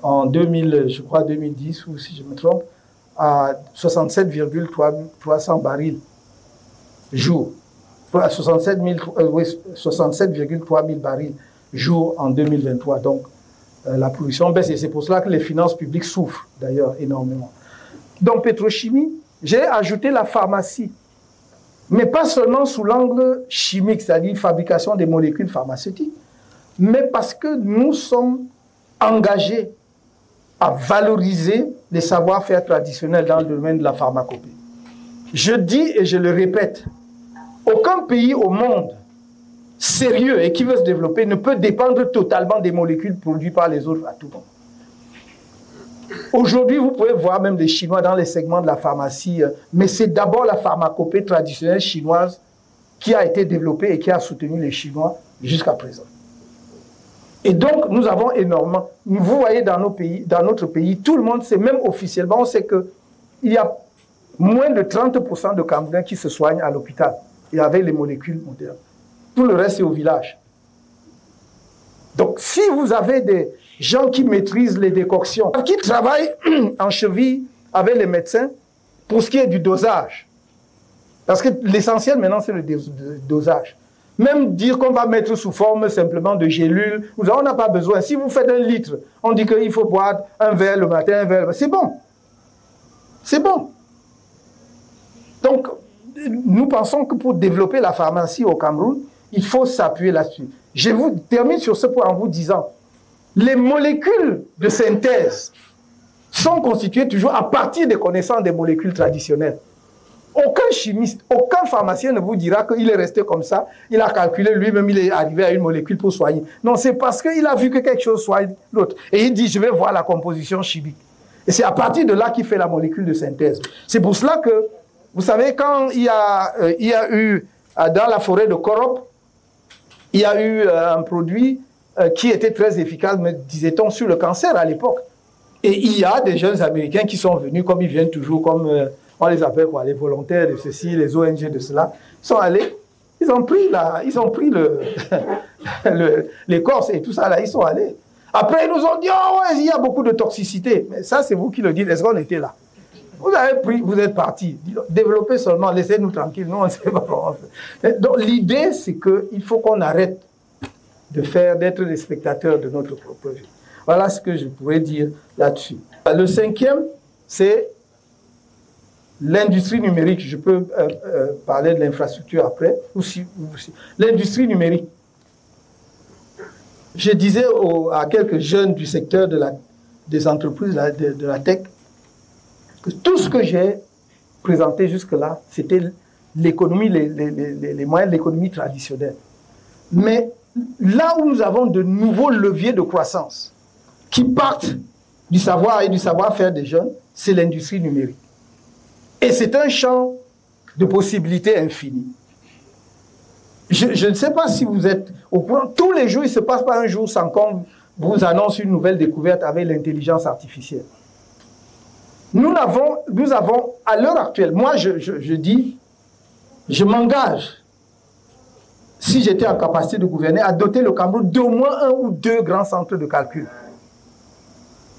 en 2000, je crois 2010, ou si je me trompe, à 67,300 barils jour. 67,3 000 barils jour en 2023. Donc, la production baisse et c'est pour cela que les finances publiques souffrent d'ailleurs énormément. Donc, pétrochimie, j'ai ajouté la pharmacie. Mais pas seulement sous l'angle chimique, c'est-à-dire fabrication des molécules pharmaceutiques, mais parce que nous sommes engagés à valoriser les savoir-faire traditionnels dans le domaine de la pharmacopée. Je dis et je le répète, aucun pays au monde sérieux et qui veut se développer ne peut dépendre totalement des molécules produites par les autres à tout moment. Aujourd'hui, vous pouvez voir même les Chinois dans les segments de la pharmacie, mais c'est d'abord la pharmacopée traditionnelle chinoise qui a été développée et qui a soutenu les Chinois jusqu'à présent. Et donc, nous avons énormément. Vous voyez dans nos pays, dans notre pays, tout le monde sait, même officiellement, on sait qu'il y a moins de 30% de Camerounais qui se soignent à l'hôpital et avec les molécules modernes. Tout le reste est au village. Donc, si vous avez des gens qui maîtrisent les décoctions, qui travaillent en cheville avec les médecins pour ce qui est du dosage, parce que l'essentiel maintenant, c'est le dosage. Même dire qu'on va mettre sous forme simplement de gélules, on n'a pas besoin. Si vous faites 1 litre, on dit qu'il faut boire un verre le matin, un verre, c'est bon. C'est bon. Donc, nous pensons que pour développer la pharmacie au Cameroun, il faut s'appuyer là-dessus. Je vous termine sur ce point en vous disant, les molécules de synthèse sont constituées toujours à partir des connaissances des molécules traditionnelles. Aucun chimiste, aucun pharmacien ne vous dira qu'il est resté comme ça, il a calculé lui-même, il est arrivé à une molécule pour soigner. Non, c'est parce qu'il a vu que quelque chose soigne l'autre. Et il dit, je vais voir la composition chimique. Et c'est à partir de là qu'il fait la molécule de synthèse. C'est pour cela que, vous savez, quand il y a eu, dans la forêt de Korop, il y a eu un produit qui était très efficace, mais disait-on, sur le cancer à l'époque. Et il y a des jeunes Américains qui sont venus, comme ils viennent toujours, comme on les appelle quoi, les volontaires de ceci, les ONG de cela, ils sont allés, ils ont pris l'écorce et tout ça, là, ils sont allés. Après, ils nous ont dit, oh ouais, il y a beaucoup de toxicité. Mais ça, c'est vous qui le dites, est-ce qu'on était là? Vous avez pris, vous êtes partis. Développez seulement, laissez-nous tranquilles, nous on ne sait pas comment faire. Donc l'idée, c'est qu'il faut qu'on arrête d'être des spectateurs de notre propre vie. Voilà ce que je pourrais dire là-dessus. Le 5e, c'est l'industrie numérique, je peux parler de l'infrastructure après, l'industrie numérique. Je disais à quelques jeunes du secteur des entreprises de la tech que tout ce que j'ai présenté jusque-là, c'était l'économie, les moyens de l'économie traditionnelle. Mais là où nous avons de nouveaux leviers de croissance qui partent du savoir et du savoir-faire des jeunes, c'est l'industrie numérique. Et c'est un champ de possibilités infinies. Je ne sais pas si vous êtes au courant. Tous les jours, il ne se passe pas un jour sans qu'on vous annonce une nouvelle découverte avec l'intelligence artificielle. Nous avons, à l'heure actuelle, moi je dis, je m'engage, si j'étais en capacité de gouverner, à doter le Cameroun d'au moins 1 ou 2 grands centres de calcul.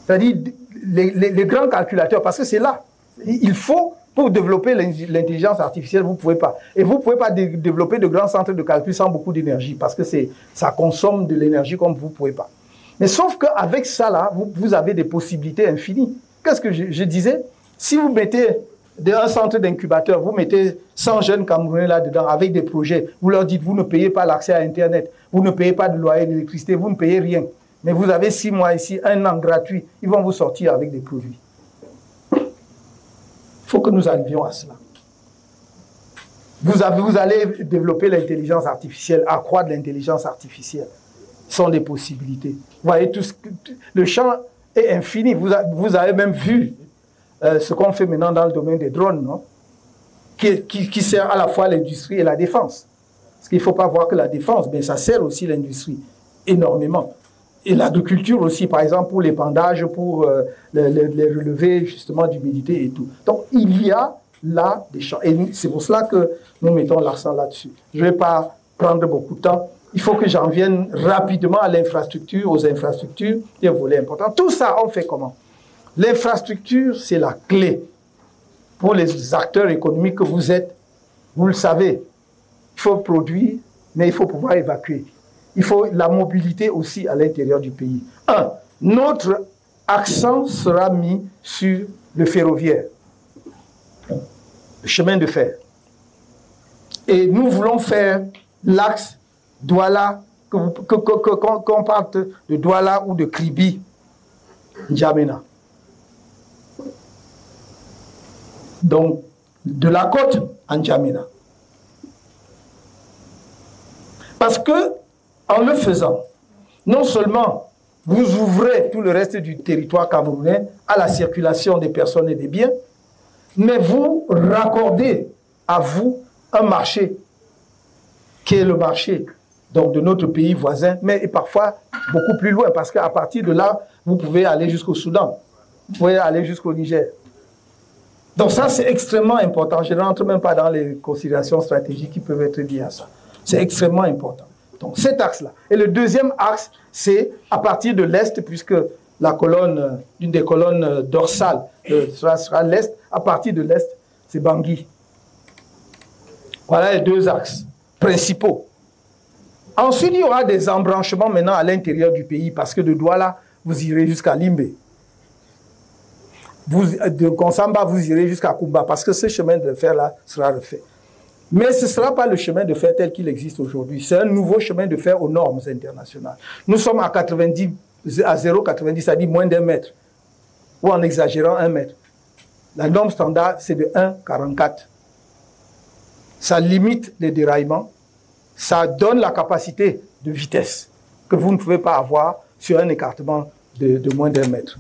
C'est-à-dire les grands calculateurs, parce que c'est là. Il faut, pour développer l'intelligence artificielle, vous ne pouvez pas. Et vous ne pouvez pas développer de grands centres de calcul sans beaucoup d'énergie, parce que ça consomme de l'énergie comme vous ne pouvez pas. Mais sauf qu'avec ça, là, vous avez des possibilités infinies. Qu'est-ce que je disais? Si vous mettez un centre d'incubateur, vous mettez 100 jeunes Camerounais là-dedans avec des projets, vous leur dites, vous ne payez pas l'accès à Internet, vous ne payez pas de loyer d'électricité, vous ne payez rien. Mais vous avez 6 mois ici, 1 an gratuit, ils vont vous sortir avec des produits. Il faut que nous arrivions à cela. Vous allez développer l'intelligence artificielle, accroître l'intelligence artificielle. Ce sont des possibilités. Vous voyez, le champ est infini. Vous avez même vu ce qu'on fait maintenant dans le domaine des drones, non? Qui sert à la fois l'industrie et la défense. Parce qu'il ne faut pas voir que la défense, mais ça sert aussi l'industrie énormément. Et l'agriculture aussi, par exemple, pour l'épandage, pour les relevés justement d'humidité et tout. Donc, il y a là des champs. Et c'est pour cela que nous mettons l'accent là-dessus. Je ne vais pas prendre beaucoup de temps. Il faut que j'en vienne rapidement à l'infrastructure, aux infrastructures, des volets importants. Tout ça, on fait comment? L'infrastructure, c'est la clé pour les acteurs économiques que vous êtes. Vous le savez, il faut produire, mais il faut pouvoir évacuer. Il faut la mobilité aussi à l'intérieur du pays. Notre accent sera mis sur le ferroviaire, le chemin de fer. Et nous voulons faire l'axe Douala, qu'on parte de Douala ou de Kribi, N'Djamena. Donc, de la côte à N'Djamena. Parce que, en le faisant, non seulement vous ouvrez tout le reste du territoire camerounais à la circulation des personnes et des biens, mais vous raccordez à vous un marché qui est le marché donc, de notre pays voisin, mais parfois beaucoup plus loin, parce qu'à partir de là, vous pouvez aller jusqu'au Soudan, vous pouvez aller jusqu'au Niger. Donc ça, c'est extrêmement important. Je ne rentre même pas dans les considérations stratégiques qui peuvent être liées à ça. C'est extrêmement important. Donc cet axe-là. Et le deuxième axe, c'est à partir de l'Est, puisque la colonne, une des colonnes dorsales sera l'Est, à partir de l'Est, c'est Bangui. Voilà les 2 axes principaux. Ensuite, il y aura des embranchements maintenant à l'intérieur du pays, parce que de Douala, vous irez jusqu'à Limbe. De Konsamba, vous irez jusqu'à Kumba, parce que ce chemin de fer-là sera refait. Mais ce ne sera pas le chemin de fer tel qu'il existe aujourd'hui. C'est un nouveau chemin de fer aux normes internationales. Nous sommes à 0,90, c'est-à-dire moins d'1 mètre, ou en exagérant 1 mètre. La norme standard, c'est de 1,44. Ça limite les déraillements, ça donne la capacité de vitesse que vous ne pouvez pas avoir sur un écartement de moins d'1 mètre.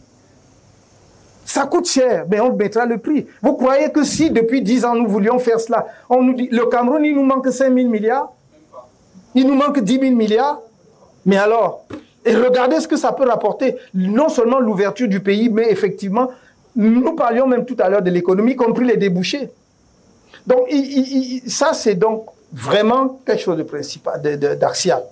Ça coûte cher, mais on mettra le prix. Vous croyez que si depuis 10 ans nous voulions faire cela, on nous dit, le Cameroun, il nous manque 5 000 milliards, il nous manque 10 000 milliards, mais alors, et regardez ce que ça peut rapporter, non seulement l'ouverture du pays, mais effectivement, nous parlions même tout à l'heure de l'économie, y compris les débouchés. Donc, ça c'est donc vraiment quelque chose de principal, d'axial.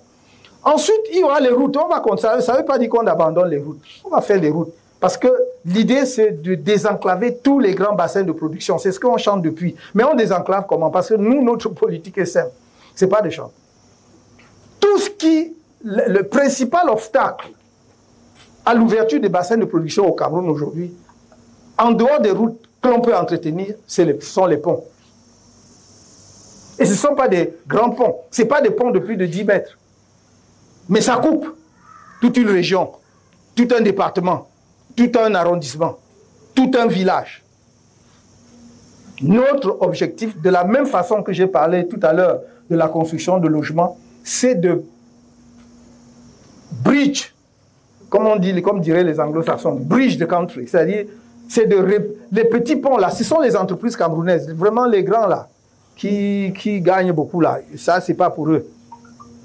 Ensuite, il y aura les routes, on va comme ça ne veut pas dire qu'on abandonne les routes, on va faire les routes. Parce que l'idée, c'est de désenclaver tous les grands bassins de production. C'est ce qu'on chante depuis. Mais on désenclave comment? Parce que nous, notre politique est simple. Ce n'est pas de chanter. Tout ce qui... Le principal obstacle à l'ouverture des bassins de production au Cameroun aujourd'hui, En dehors des routes que l'on peut entretenir, ce sont les ponts. Et ce ne sont pas des grands ponts. Ce ne sont pas des ponts de plus de 10 mètres. Mais ça coupe toute une région, tout un département, tout un arrondissement, tout un village. Notre objectif, de la même façon que j'ai parlé tout à l'heure de la construction de logements, c'est de bridge, comme diraient les anglo-saxons, bridge the country, c'est-à-dire, c'est les petits ponts là, ce sont les entreprises camerounaises, vraiment les grands là, qui gagnent beaucoup là, ça c'est pas pour eux.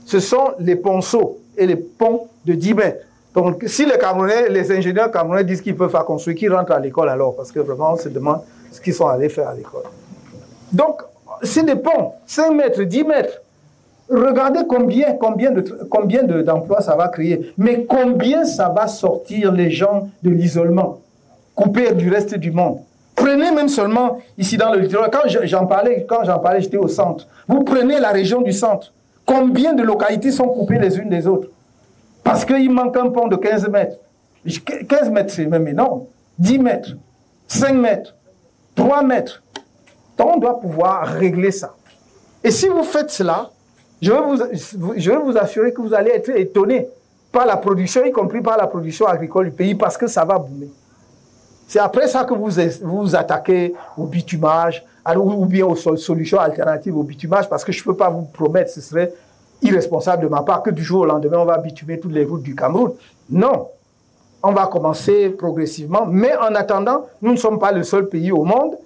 Ce sont les ponceaux et les ponts de 10 mètres. Donc si les ingénieurs camerounais disent qu'ils peuvent faire construire, qu'ils rentrent à l'école alors, parce que vraiment on se demande ce qu'ils sont allés faire à l'école. Donc c'est des ponts, 5 mètres, 10 mètres. Regardez combien d'emplois ça va créer, mais combien ça va sortir les gens de l'isolement, couper du reste du monde. Prenez même seulement ici dans le littoral, quand j'en parlais, j'étais au centre. Vous prenez la région du centre, combien de localités sont coupées les unes des autres? Parce qu'il manque un pont de 15 mètres. 15 mètres, c'est même énorme. 10 mètres, 5 mètres, 3 mètres. Donc on doit pouvoir régler ça. Et si vous faites cela, je vais vous assurer que vous allez être étonné par la production, y compris par la production agricole du pays, parce que ça va boomer. C'est après ça que vous vous attaquez au bitumage, ou bien aux solutions alternatives au bitumage, parce que je ne peux pas vous promettre, ce serait irresponsable de ma part, que du jour au lendemain, on va bitumer toutes les routes du Cameroun. Non. On va commencer progressivement, mais en attendant, nous ne sommes pas le seul pays au monde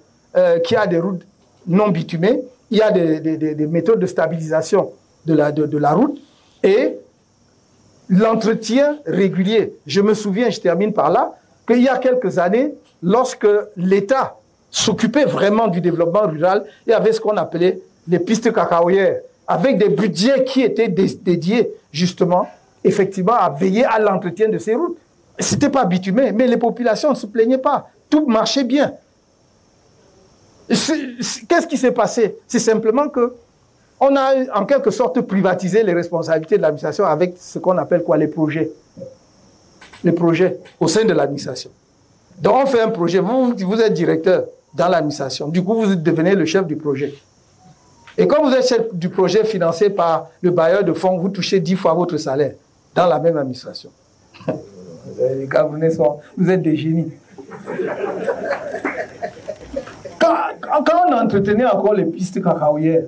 qui a des routes non bitumées. Il y a des méthodes de stabilisation de la route et l'entretien régulier. Je me souviens, je termine par là, qu'il y a quelques années, lorsque l'État s'occupait vraiment du développement rural, il y avait ce qu'on appelait les pistes cacaoyères, avec des budgets qui étaient dédiés justement, effectivement, à veiller à l'entretien de ces routes. Ce n'était pas bitumé, mais les populations ne se plaignaient pas. Tout marchait bien. Qu'est-ce qui s'est passé? C'est simplement que on a en quelque sorte privatisé les responsabilités de l'administration avec ce qu'on appelle quoi, les projets. Les projets au sein de l'administration. Donc on fait un projet, vous êtes directeur dans l'administration, du coup vous devenez le chef du projet. Et quand vous êtes chef du projet financé par le bailleur de fonds, vous touchez 10 fois votre salaire dans la même administration. Les Camerounais vous êtes des génies. Quand on entretenait encore les pistes cacaoyères,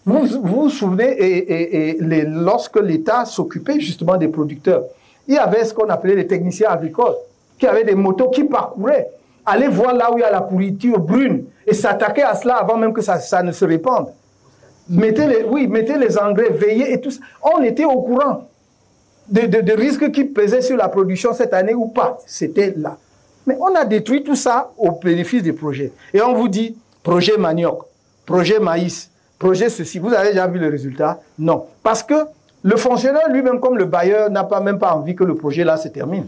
vous vous souvenez, lorsque l'État s'occupait justement des producteurs, il y avait ce qu'on appelait les techniciens agricoles, qui avaient des motos qui parcouraient, allaient voir là où il y a la pourriture brune, et s'attaquaient à cela avant même que ça ne se répande. Mettez les engrais, veillez et tout ça. On était au courant de risques qui pesaient sur la production cette année ou pas. C'était là. Mais on a détruit tout ça au bénéfice des projets. Et on vous dit, projet manioc, projet maïs, projet ceci. Vous avez déjà vu le résultat? Non. Parce que le fonctionnaire lui-même, comme le bailleur, n'a même pas envie que le projet là se termine.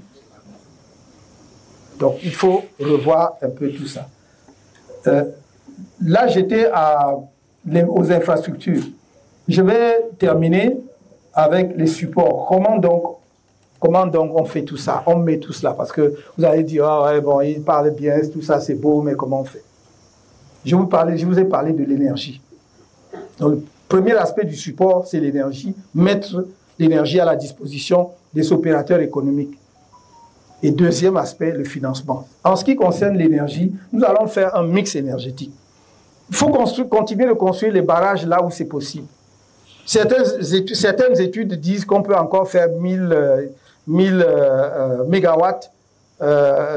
Donc, il faut revoir un peu tout ça. Là, j'étais aux infrastructures. Je vais terminer avec les supports. Comment donc on fait tout ça? On met tout cela, parce que vous allez dire, ah ouais, bon, il parle bien, tout ça c'est beau, mais comment on fait? Je vous ai parlé de l'énergie. Donc, le premier aspect du support, c'est l'énergie, mettre l'énergie à la disposition des opérateurs économiques. Et deuxième aspect, le financement. En ce qui concerne l'énergie, nous allons faire un mix énergétique. Il faut continuer de construire les barrages là où c'est possible. Certaines études disent qu'on peut encore faire 1000 mégawatts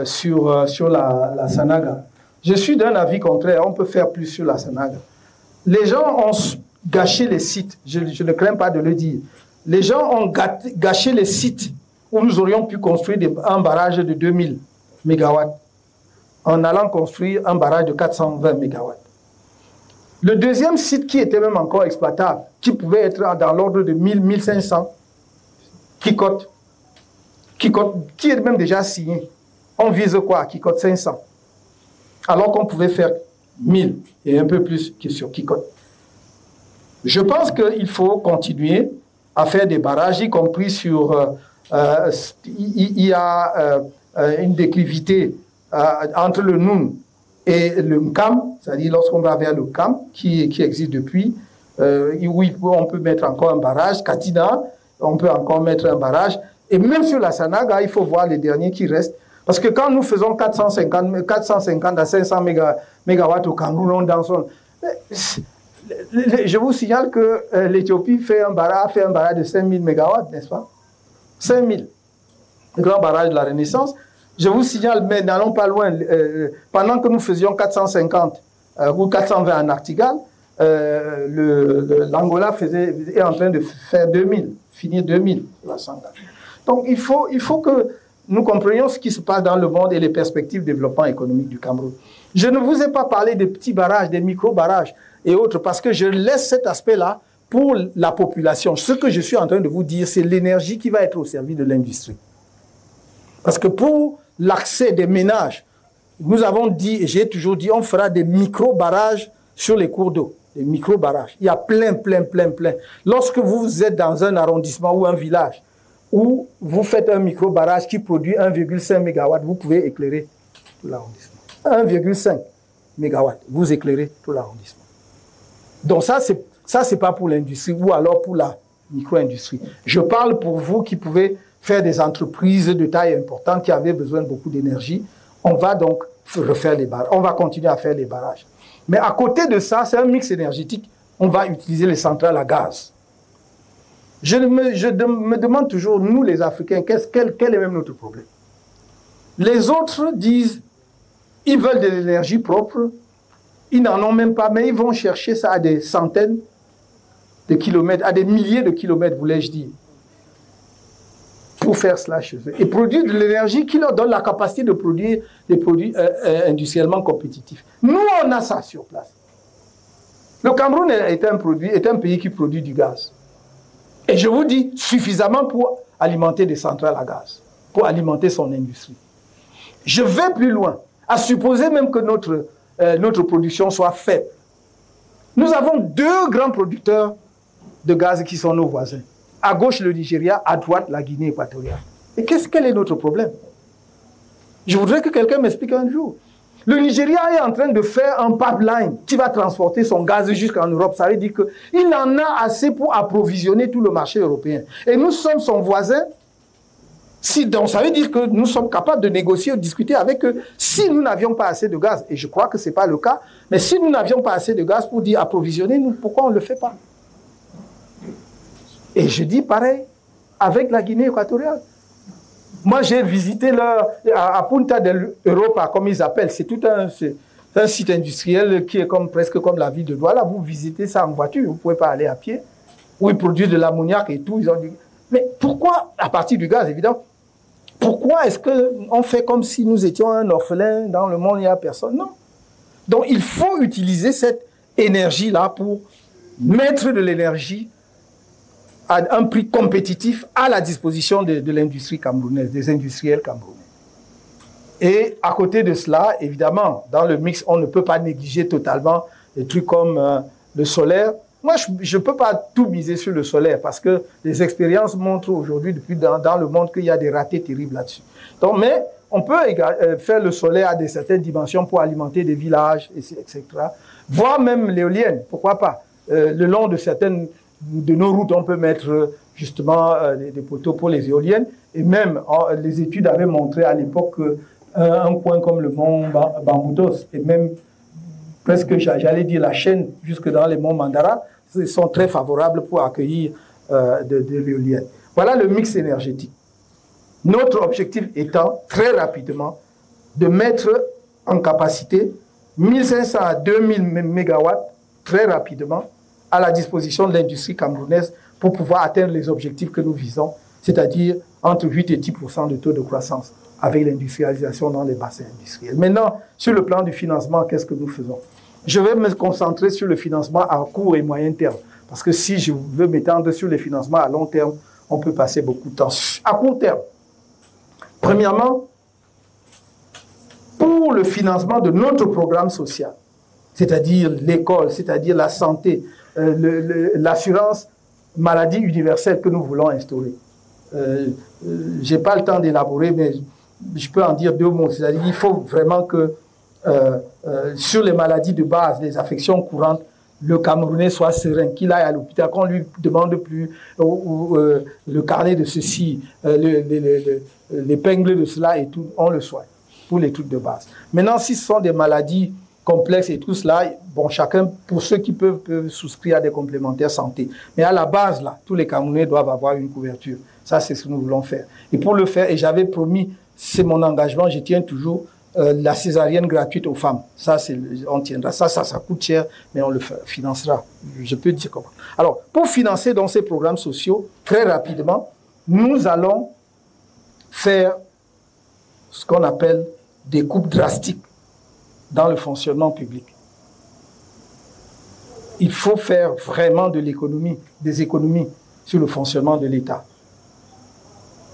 sur la Sanaga. Je suis d'un avis contraire, on peut faire plus sur la Sanaga. Les gens ont gâché les sites, je ne crains pas de le dire. Les gens ont gâché les sites où nous aurions pu construire un barrage de 2000 mégawatts en allant construire un barrage de 420 mégawatts. Le deuxième site qui était même encore exploitable, qui pouvait être dans l'ordre de 1000-1500, qui est même déjà signé. On vise quoi? Qui cote 500. Alors qu'on pouvait faire 1000 et un peu plus que sur Kikot. Je pense qu'il faut continuer à faire des barrages, y compris sur... il y a une déclivité entre le Noun et le Nkam, c'est-à-dire lorsqu'on va vers le Nkam, qui existe depuis, oui, on peut mettre encore un barrage, Katina, on peut encore mettre un barrage, et même sur la Sanaga, il faut voir les derniers qui restent, parce que quand nous faisons 450 à 500 mégawatts au Cameroun, dans son... Je vous signale que l'Éthiopie fait un barrage de 5000 mégawatts, n'est-ce pas? 5000. Le grand barrage de la Renaissance. Je vous signale, mais n'allons pas loin, pendant que nous faisions 450 ou 420 en Artigal, l'Angola est en train de faire 2000, finir 2000. Donc il faut que nous comprenions ce qui se passe dans le monde et les perspectives de développement économique du Cameroun. Je ne vous ai pas parlé des petits barrages, des micro-barrages et autres, parce que je laisse cet aspect-là pour la population. Ce que je suis en train de vous dire, c'est l'énergie qui va être au service de l'industrie. Parce que pour l'accès des ménages, nous avons dit, et j'ai toujours dit, on fera des micro-barrages sur les cours d'eau. Des micro-barrages. Il y a plein. Lorsque vous êtes dans un arrondissement ou un village, où vous faites un micro-barrage qui produit 1,5 MW, vous pouvez éclairer tout l'arrondissement. 1,5 MW, vous éclairez tout l'arrondissement. Donc ça, c'est pas pour l'industrie ou alors pour la micro-industrie. Je parle pour vous qui pouvez faire des entreprises de taille importante qui avaient besoin de beaucoup d'énergie. On va donc refaire les barrages. On va continuer à faire les barrages. Mais à côté de ça, c'est un mix énergétique. On va utiliser les centrales à gaz. Je me demande toujours, nous les Africains, quel est même notre problème? Les autres disent, ils veulent de l'énergie propre, ils n'en ont même pas, mais ils vont chercher ça à des centaines de kilomètres, à des milliers de kilomètres, voulais-je dire, pour faire cela chez eux. Et produire de l'énergie qui leur donne la capacité de produire des produits industriellement compétitifs. Nous, on a ça sur place. Le Cameroun est un pays qui produit du gaz. Et je vous dis, suffisamment pour alimenter des centrales à gaz, pour alimenter son industrie. Je vais plus loin, à supposer même que notre production soit faible. Nous avons deux grands producteurs de gaz qui sont nos voisins. À gauche, le Nigeria, à droite, la Guinée équatoriale. Et quel est notre problème? Je voudrais que quelqu'un m'explique un jour. Le Nigeria est en train de faire un pipeline qui va transporter son gaz jusqu'en Europe. Ça veut dire qu'il en a assez pour approvisionner tout le marché européen. Et nous sommes son voisin. Donc ça veut dire que nous sommes capables de négocier ou de discuter avec eux si nous n'avions pas assez de gaz. Et je crois que ce n'est pas le cas. Mais si nous n'avions pas assez de gaz pour dire approvisionner, nous, pourquoi on ne le fait pas? Et je dis pareil avec la Guinée équatoriale. Moi, j'ai visité à Punta del Europa, comme ils appellent. C'est tout un site industriel qui est presque comme la ville de Douala. Vous visitez ça en voiture, vous ne pouvez pas aller à pied. Où ils produisent de l'ammoniac et tout. Mais pourquoi, à partir du gaz, évidemment, pourquoi est-ce qu'on fait comme si nous étions un orphelin dans le monde, il n'y a personne? Non. Donc, il faut utiliser cette énergie-là pour mettre de l'énergie à un prix compétitif à la disposition de l'industrie camerounaise, des industriels camerounais. Et à côté de cela, évidemment, dans le mix, on ne peut pas négliger totalement des trucs comme le solaire. Moi, je ne peux pas tout miser sur le solaire parce que les expériences montrent aujourd'hui, depuis dans le monde, qu'il y a des ratés terribles là-dessus. Donc, mais on peut faire le solaire à certaines dimensions pour alimenter des villages, etc. Voire même l'éolienne, pourquoi pas. Le long de certaines de nos routes, on peut mettre justement des poteaux pour les éoliennes. Et même, les études avaient montré à l'époque un coin comme le mont Bamboudos, et même presque, j'allais dire, la chaîne jusque dans les monts Mandara, sont très favorables pour accueillir de l'éolienne. Voilà le mix énergétique. Notre objectif étant, très rapidement, de mettre en capacité 1500 à 2000 MW, très rapidement, à la disposition de l'industrie camerounaise pour pouvoir atteindre les objectifs que nous visons, c'est-à-dire entre 8 et 10% de taux de croissance avec l'industrialisation dans les bassins industriels. Maintenant, sur le plan du financement, qu'est-ce que nous faisons? Je vais me concentrer sur le financement à court et moyen terme, parce que si je veux m'étendre sur les financements à long terme, on peut passer beaucoup de temps. À court terme, premièrement, pour le financement de notre programme social, c'est-à-dire l'école, c'est-à-dire la santé, l'assurance maladie universelle que nous voulons instaurer. Je n'ai pas le temps d'élaborer, mais je peux en dire deux mots. C'est-à-dire qu'il faut vraiment que sur les maladies de base, les affections courantes, le Camerounais soit serein, qu'il aille à l'hôpital, qu'on lui demande plus le carnet de ceci, l'épingle de cela et tout, on le soigne pour les trucs de base. Maintenant, si ce sont des maladies complexes et tout cela, bon, chacun, pour ceux qui peuvent souscrire à des complémentaires santé. Mais à la base, là, tous les Camerounais doivent avoir une couverture. Ça, c'est ce que nous voulons faire. Et pour le faire, et j'avais promis, c'est mon engagement, je tiens toujours, la césarienne gratuite aux femmes. Ça, on tiendra. Ça coûte cher, mais on le financera. Je peux dire comment. Alors, pour financer donc ces programmes sociaux, très rapidement, nous allons faire ce qu'on appelle des coupes drastiques dans le fonctionnement public. Il faut faire vraiment de l'économie, des économies sur le fonctionnement de l'État.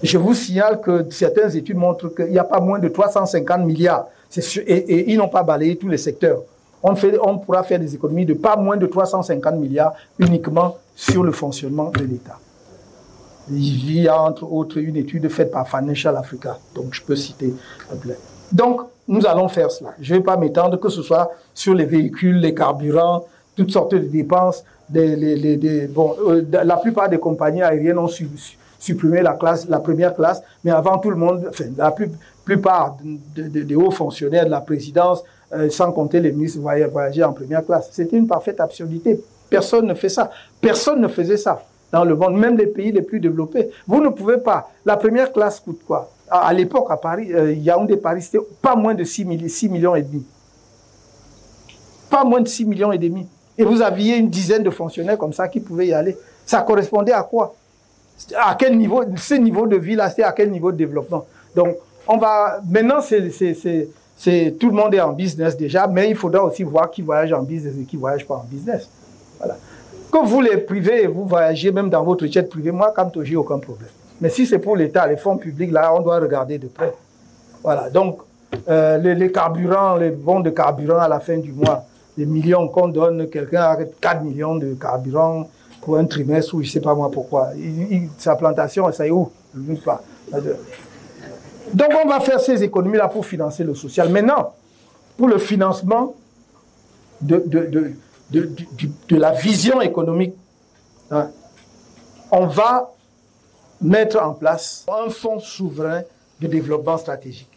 Je vous signale que certaines études montrent qu'il n'y a pas moins de 350 milliards. Et ils n'ont pas balayé tous les secteurs. On pourra faire des économies de pas moins de 350 milliards uniquement sur le fonctionnement de l'État. Il y a entre autres une étude faite par Financial Africa, donc je peux citer. Donc, nous allons faire cela. Je ne vais pas m'étendre, que ce soit sur les véhicules, les carburants, toutes sortes de dépenses. La plupart des compagnies aériennes ont supprimer la première classe, mais avant tout le monde, enfin, la plupart des hauts fonctionnaires de la présidence, sans compter les ministres, voyager en première classe. C'était une parfaite absurdité. Personne ne fait ça. Personne ne faisait ça dans le monde, même les pays les plus développés. Vous ne pouvez pas. La première classe coûte quoi? À l'époque, à Paris, Yaoundé, Paris, c'était pas moins de 6 millions et demi. Pas moins de 6 millions et demi. Et vous aviez une dizaine de fonctionnaires comme ça qui pouvaient y aller. Ça correspondait à quoi? À quel niveau, ce niveau de vie-là, c'est à quel niveau de développement? Donc, on va, maintenant, tout le monde est en business déjà, mais il faudra aussi voir qui voyage en business et qui ne voyage pas en business. Voilà. Que vous les privés, vous voyagez même dans votre jet privé, moi, comme toi, j'ai aucun problème. Mais si c'est pour l'État, les fonds publics, là, on doit regarder de près. Voilà. Donc, les carburants, les bons de carburant à la fin du mois, les millions qu'on donne, quelqu'un a 4 millions de carburant pour un trimestre, ou je ne sais pas moi pourquoi. Sa plantation, ça est où? Je ne sais pas. Donc, on va faire ces économies-là pour financer le social. Maintenant, pour le financement de la vision économique, hein, on va mettre en place un fonds souverain de développement stratégique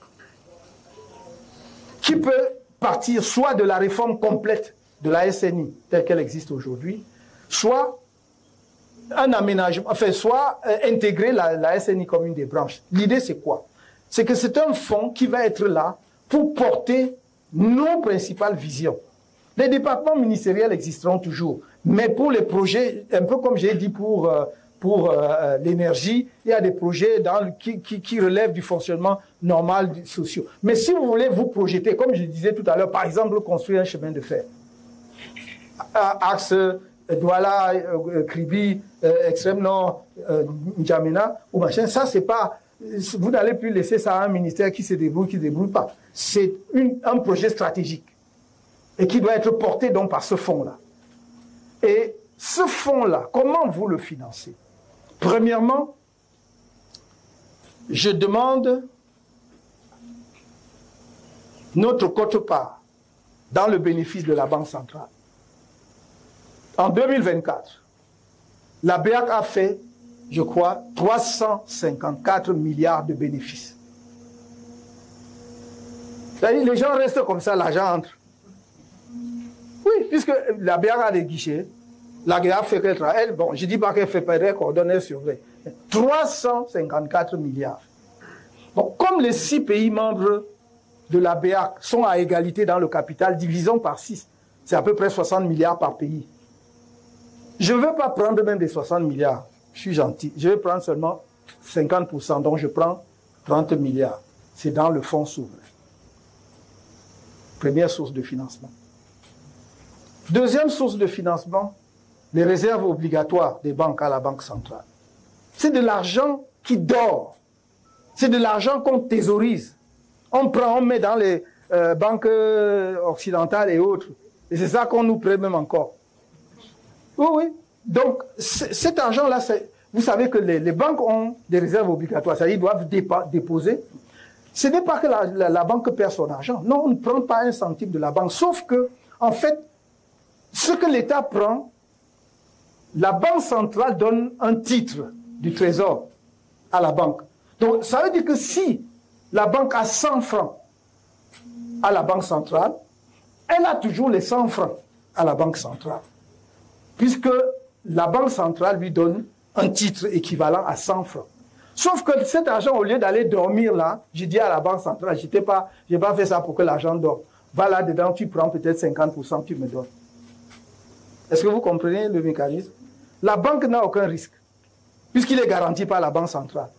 qui peut partir soit de la réforme complète de la SNI telle qu'elle existe aujourd'hui, soit un aménagement, enfin, soit intégrer la SNI comme une des branches. L'idée, c'est quoi? C'est que c'est un fonds qui va être là pour porter nos principales visions. Les départements ministériels existeront toujours, mais pour les projets, un peu comme j'ai dit pour l'énergie, il y a des projets qui relèvent du fonctionnement normal social. Mais si vous voulez vous projeter, comme je disais tout à l'heure, par exemple, construire un chemin de fer, axe Douala, Kribi, extrême nord, N'Djamena, ou machin, ça c'est pas, vous n'allez plus laisser ça à un ministère qui se débrouille, qui ne débrouille pas. C'est un projet stratégique et qui doit être porté donc par ce fonds-là. Et ce fonds-là, comment vous le financez? Premièrement, je demande notre quote-part dans le bénéfice de la Banque centrale. En 2024, la BEAC a fait, je crois, 354 milliards de bénéfices. C'est-à-dire, les gens restent comme ça, l'argent entre. Oui, puisque la BEAC a des guichets, la BEAC fait qu'elle travaille. Bon, je ne dis pas qu'elle fait pas des coordonnées surveillent. 354 milliards. Bon, comme les 6 pays membres de la BEAC sont à égalité dans le capital, divisons par 6, c'est à peu près 60 milliards par pays. Je ne veux pas prendre même des 60 milliards. Je suis gentil. Je vais prendre seulement 50%. Donc, je prends 30 milliards. C'est dans le fonds souverain. Première source de financement. Deuxième source de financement, les réserves obligatoires des banques à la Banque centrale. C'est de l'argent qui dort. C'est de l'argent qu'on thésaurise. On prend, on met dans les banques occidentales et autres. Et c'est ça qu'on nous prête même encore. Oui, oui. Donc, cet argent-là, vous savez que les banques ont des réserves obligatoires. C'est-à-dire qu'ils doivent déposer. Ce n'est pas que la banque perd son argent. Non, on ne prend pas un centime de la banque. Sauf que, en fait, ce que l'État prend, la Banque centrale donne un titre du Trésor à la banque. Donc, ça veut dire que si la banque a 100 francs à la Banque centrale, elle a toujours les 100 francs à la Banque centrale. Puisque la Banque centrale lui donne un titre équivalent à 100 francs. Sauf que cet argent, au lieu d'aller dormir là, j'ai dit à la Banque centrale, je n'ai pas fait ça pour que l'argent dorme. Va là-dedans, tu prends peut-être 50%, tu me donnes. Est-ce que vous comprenez le mécanisme? La banque n'a aucun risque, puisqu'il est garanti par la Banque centrale.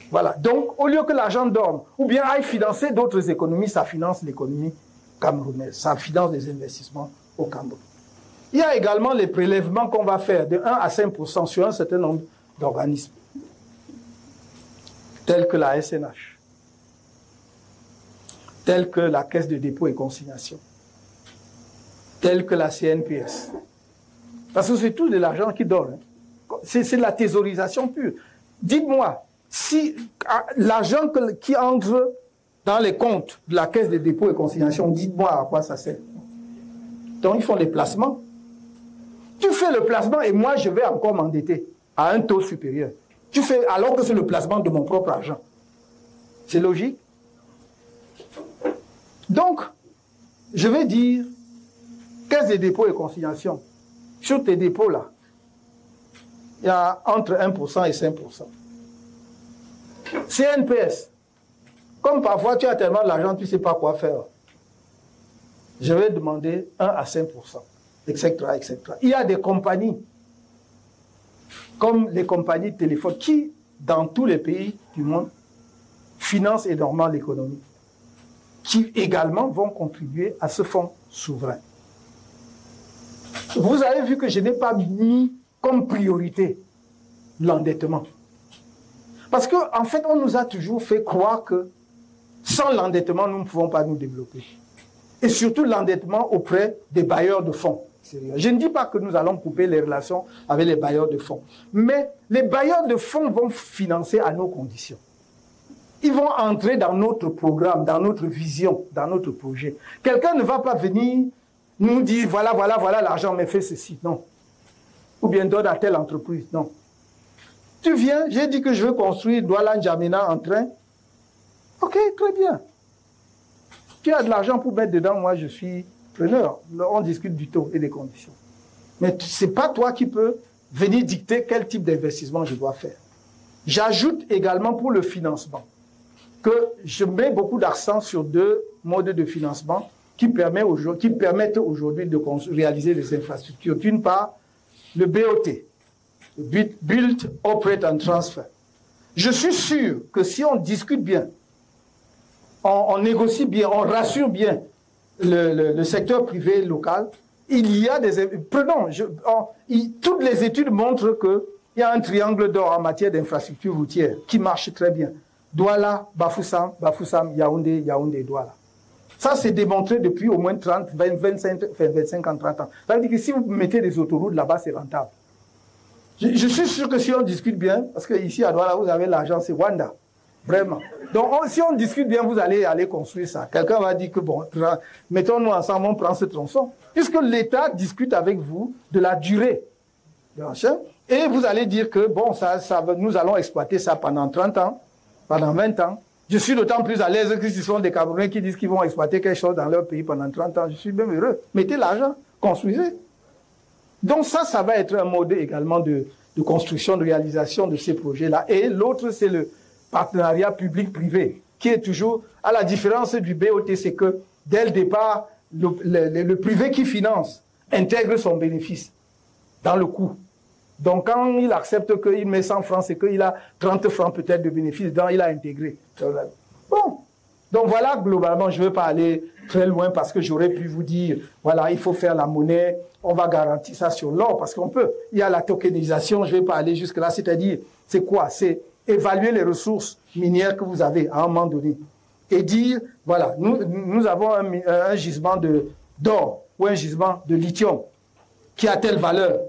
Voilà. Donc, au lieu que l'argent dorme, ou bien aille financer d'autres économies, ça finance l'économie camerounaise, ça finance les investissements au Cameroun. Il y a également les prélèvements qu'on va faire de 1 à 5% sur un certain nombre d'organismes, tels que la SNH, tels que la Caisse de dépôt et consignation, tels que la CNPS. Parce que c'est tout de l'argent qui donne. C'est de la thésaurisation pure. Dites-moi, si l'argent qui entre dans les comptes de la Caisse de dépôt et consignation, dites-moi à quoi ça sert. Donc, ils font des placements. Tu fais le placement et moi, je vais encore m'endetter à un taux supérieur. Tu fais alors que c'est le placement de mon propre argent. C'est logique. Donc, je vais dire, Caisse de dépôt et consignation, sur tes dépôts là, il y a entre 1% et 5%. CNPS, comme parfois tu as tellement d'argent, tu ne sais pas quoi faire, je vais demander 1 à 5%, etc., etc. Il y a des compagnies, comme les compagnies de téléphone, qui, dans tous les pays du monde, financent énormément l'économie, qui également vont contribuer à ce fonds souverain. Vous avez vu que je n'ai pas mis comme priorité l'endettement. Parce qu'en fait, on nous a toujours fait croire que sans l'endettement, nous ne pouvons pas nous développer. Et surtout l'endettement auprès des bailleurs de fonds. Je ne dis pas que nous allons couper les relations avec les bailleurs de fonds. Mais les bailleurs de fonds vont financer à nos conditions. Ils vont entrer dans notre programme, dans notre vision, dans notre projet. Quelqu'un ne va pas venir nous dire, voilà, l'argent, mais fais ceci. Non. Ou bien donne à telle entreprise. Non. Tu viens, j'ai dit que je veux construire Douala N'Djamena en train. Ok, très bien. Tu as de l'argent pour mettre dedans, moi je suis preneur. On discute du taux et des conditions. Mais ce n'est pas toi qui peux venir dicter quel type d'investissement je dois faire. J'ajoute également pour le financement que je mets beaucoup d'accent sur 2 modes de financement qui permettent aujourd'hui de réaliser les infrastructures. D'une part, le BOT, le Build, Operate and Transfer. Je suis sûr que si on discute bien, on négocie bien, on rassure bien le secteur privé local, il y a des... Prenons, toutes les études montrent qu'il y a un triangle d'or en matière d'infrastructures routières qui marche très bien. Douala, Bafoussam, Yaoundé, Yaoundé, Douala. Ça, c'est démontré depuis au moins 30, 25 ans, 30 ans. Ça veut dire que si vous mettez des autoroutes là-bas, c'est rentable. Je suis sûr que si on discute bien, parce qu'ici à Douala, vous avez l'argent, c'est Wanda. Vraiment. Donc, si on discute bien, vous allez aller construire ça. Quelqu'un va dire que, bon, mettons-nous ensemble, on prend ce tronçon. Puisque l'État discute avec vous de la durée de l'achat, et vous allez dire que, bon, nous allons exploiter ça pendant 30 ans, pendant 20 ans. Je suis d'autant plus à l'aise que ce sont des Camerounais qui disent qu'ils vont exploiter quelque chose dans leur pays pendant 30 ans. Je suis même heureux. Mettez l'argent, construisez. Donc ça va être un mode également de construction, de réalisation de ces projets-là. Et l'autre, c'est le partenariat public-privé, qui est toujours, à la différence du BOT, c'est que dès le départ, le privé qui finance intègre son bénéfice dans le coût. Donc quand il accepte qu'il met 100 francs, c'est qu'il a 30 francs peut-être de bénéfice, donc il a intégré. Bon, donc voilà, globalement, je ne veux pas aller très loin parce que j'aurais pu vous dire, voilà, il faut faire la monnaie, on va garantir ça sur l'or, parce qu'on peut. Il y a la tokenisation, je ne vais pas aller jusque-là, c'est-à-dire, c'est quoi? C'est évaluer les ressources minières que vous avez à un moment donné et dire, voilà, nous avons un gisement d'or ou un gisement de lithium qui a telle valeur.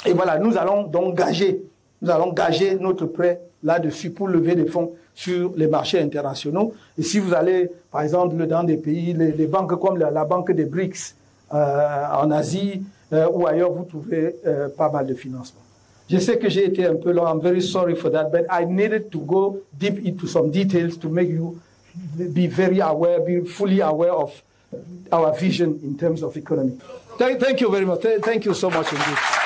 Et voilà, nous allons donc gager notre prêt là-dessus pour lever des fonds sur les marchés internationaux. Et si vous allez, par exemple, dans des pays, les banques comme la banque des BRICS en Asie ou ailleurs, vous trouvez pas mal de financement. Je sais que j'ai été un peu long. I'm very sorry for that, but I needed to go deep into some details to make you be very aware, be fully aware of our vision in terms of economy. Thank you very much. Thank you so much indeed.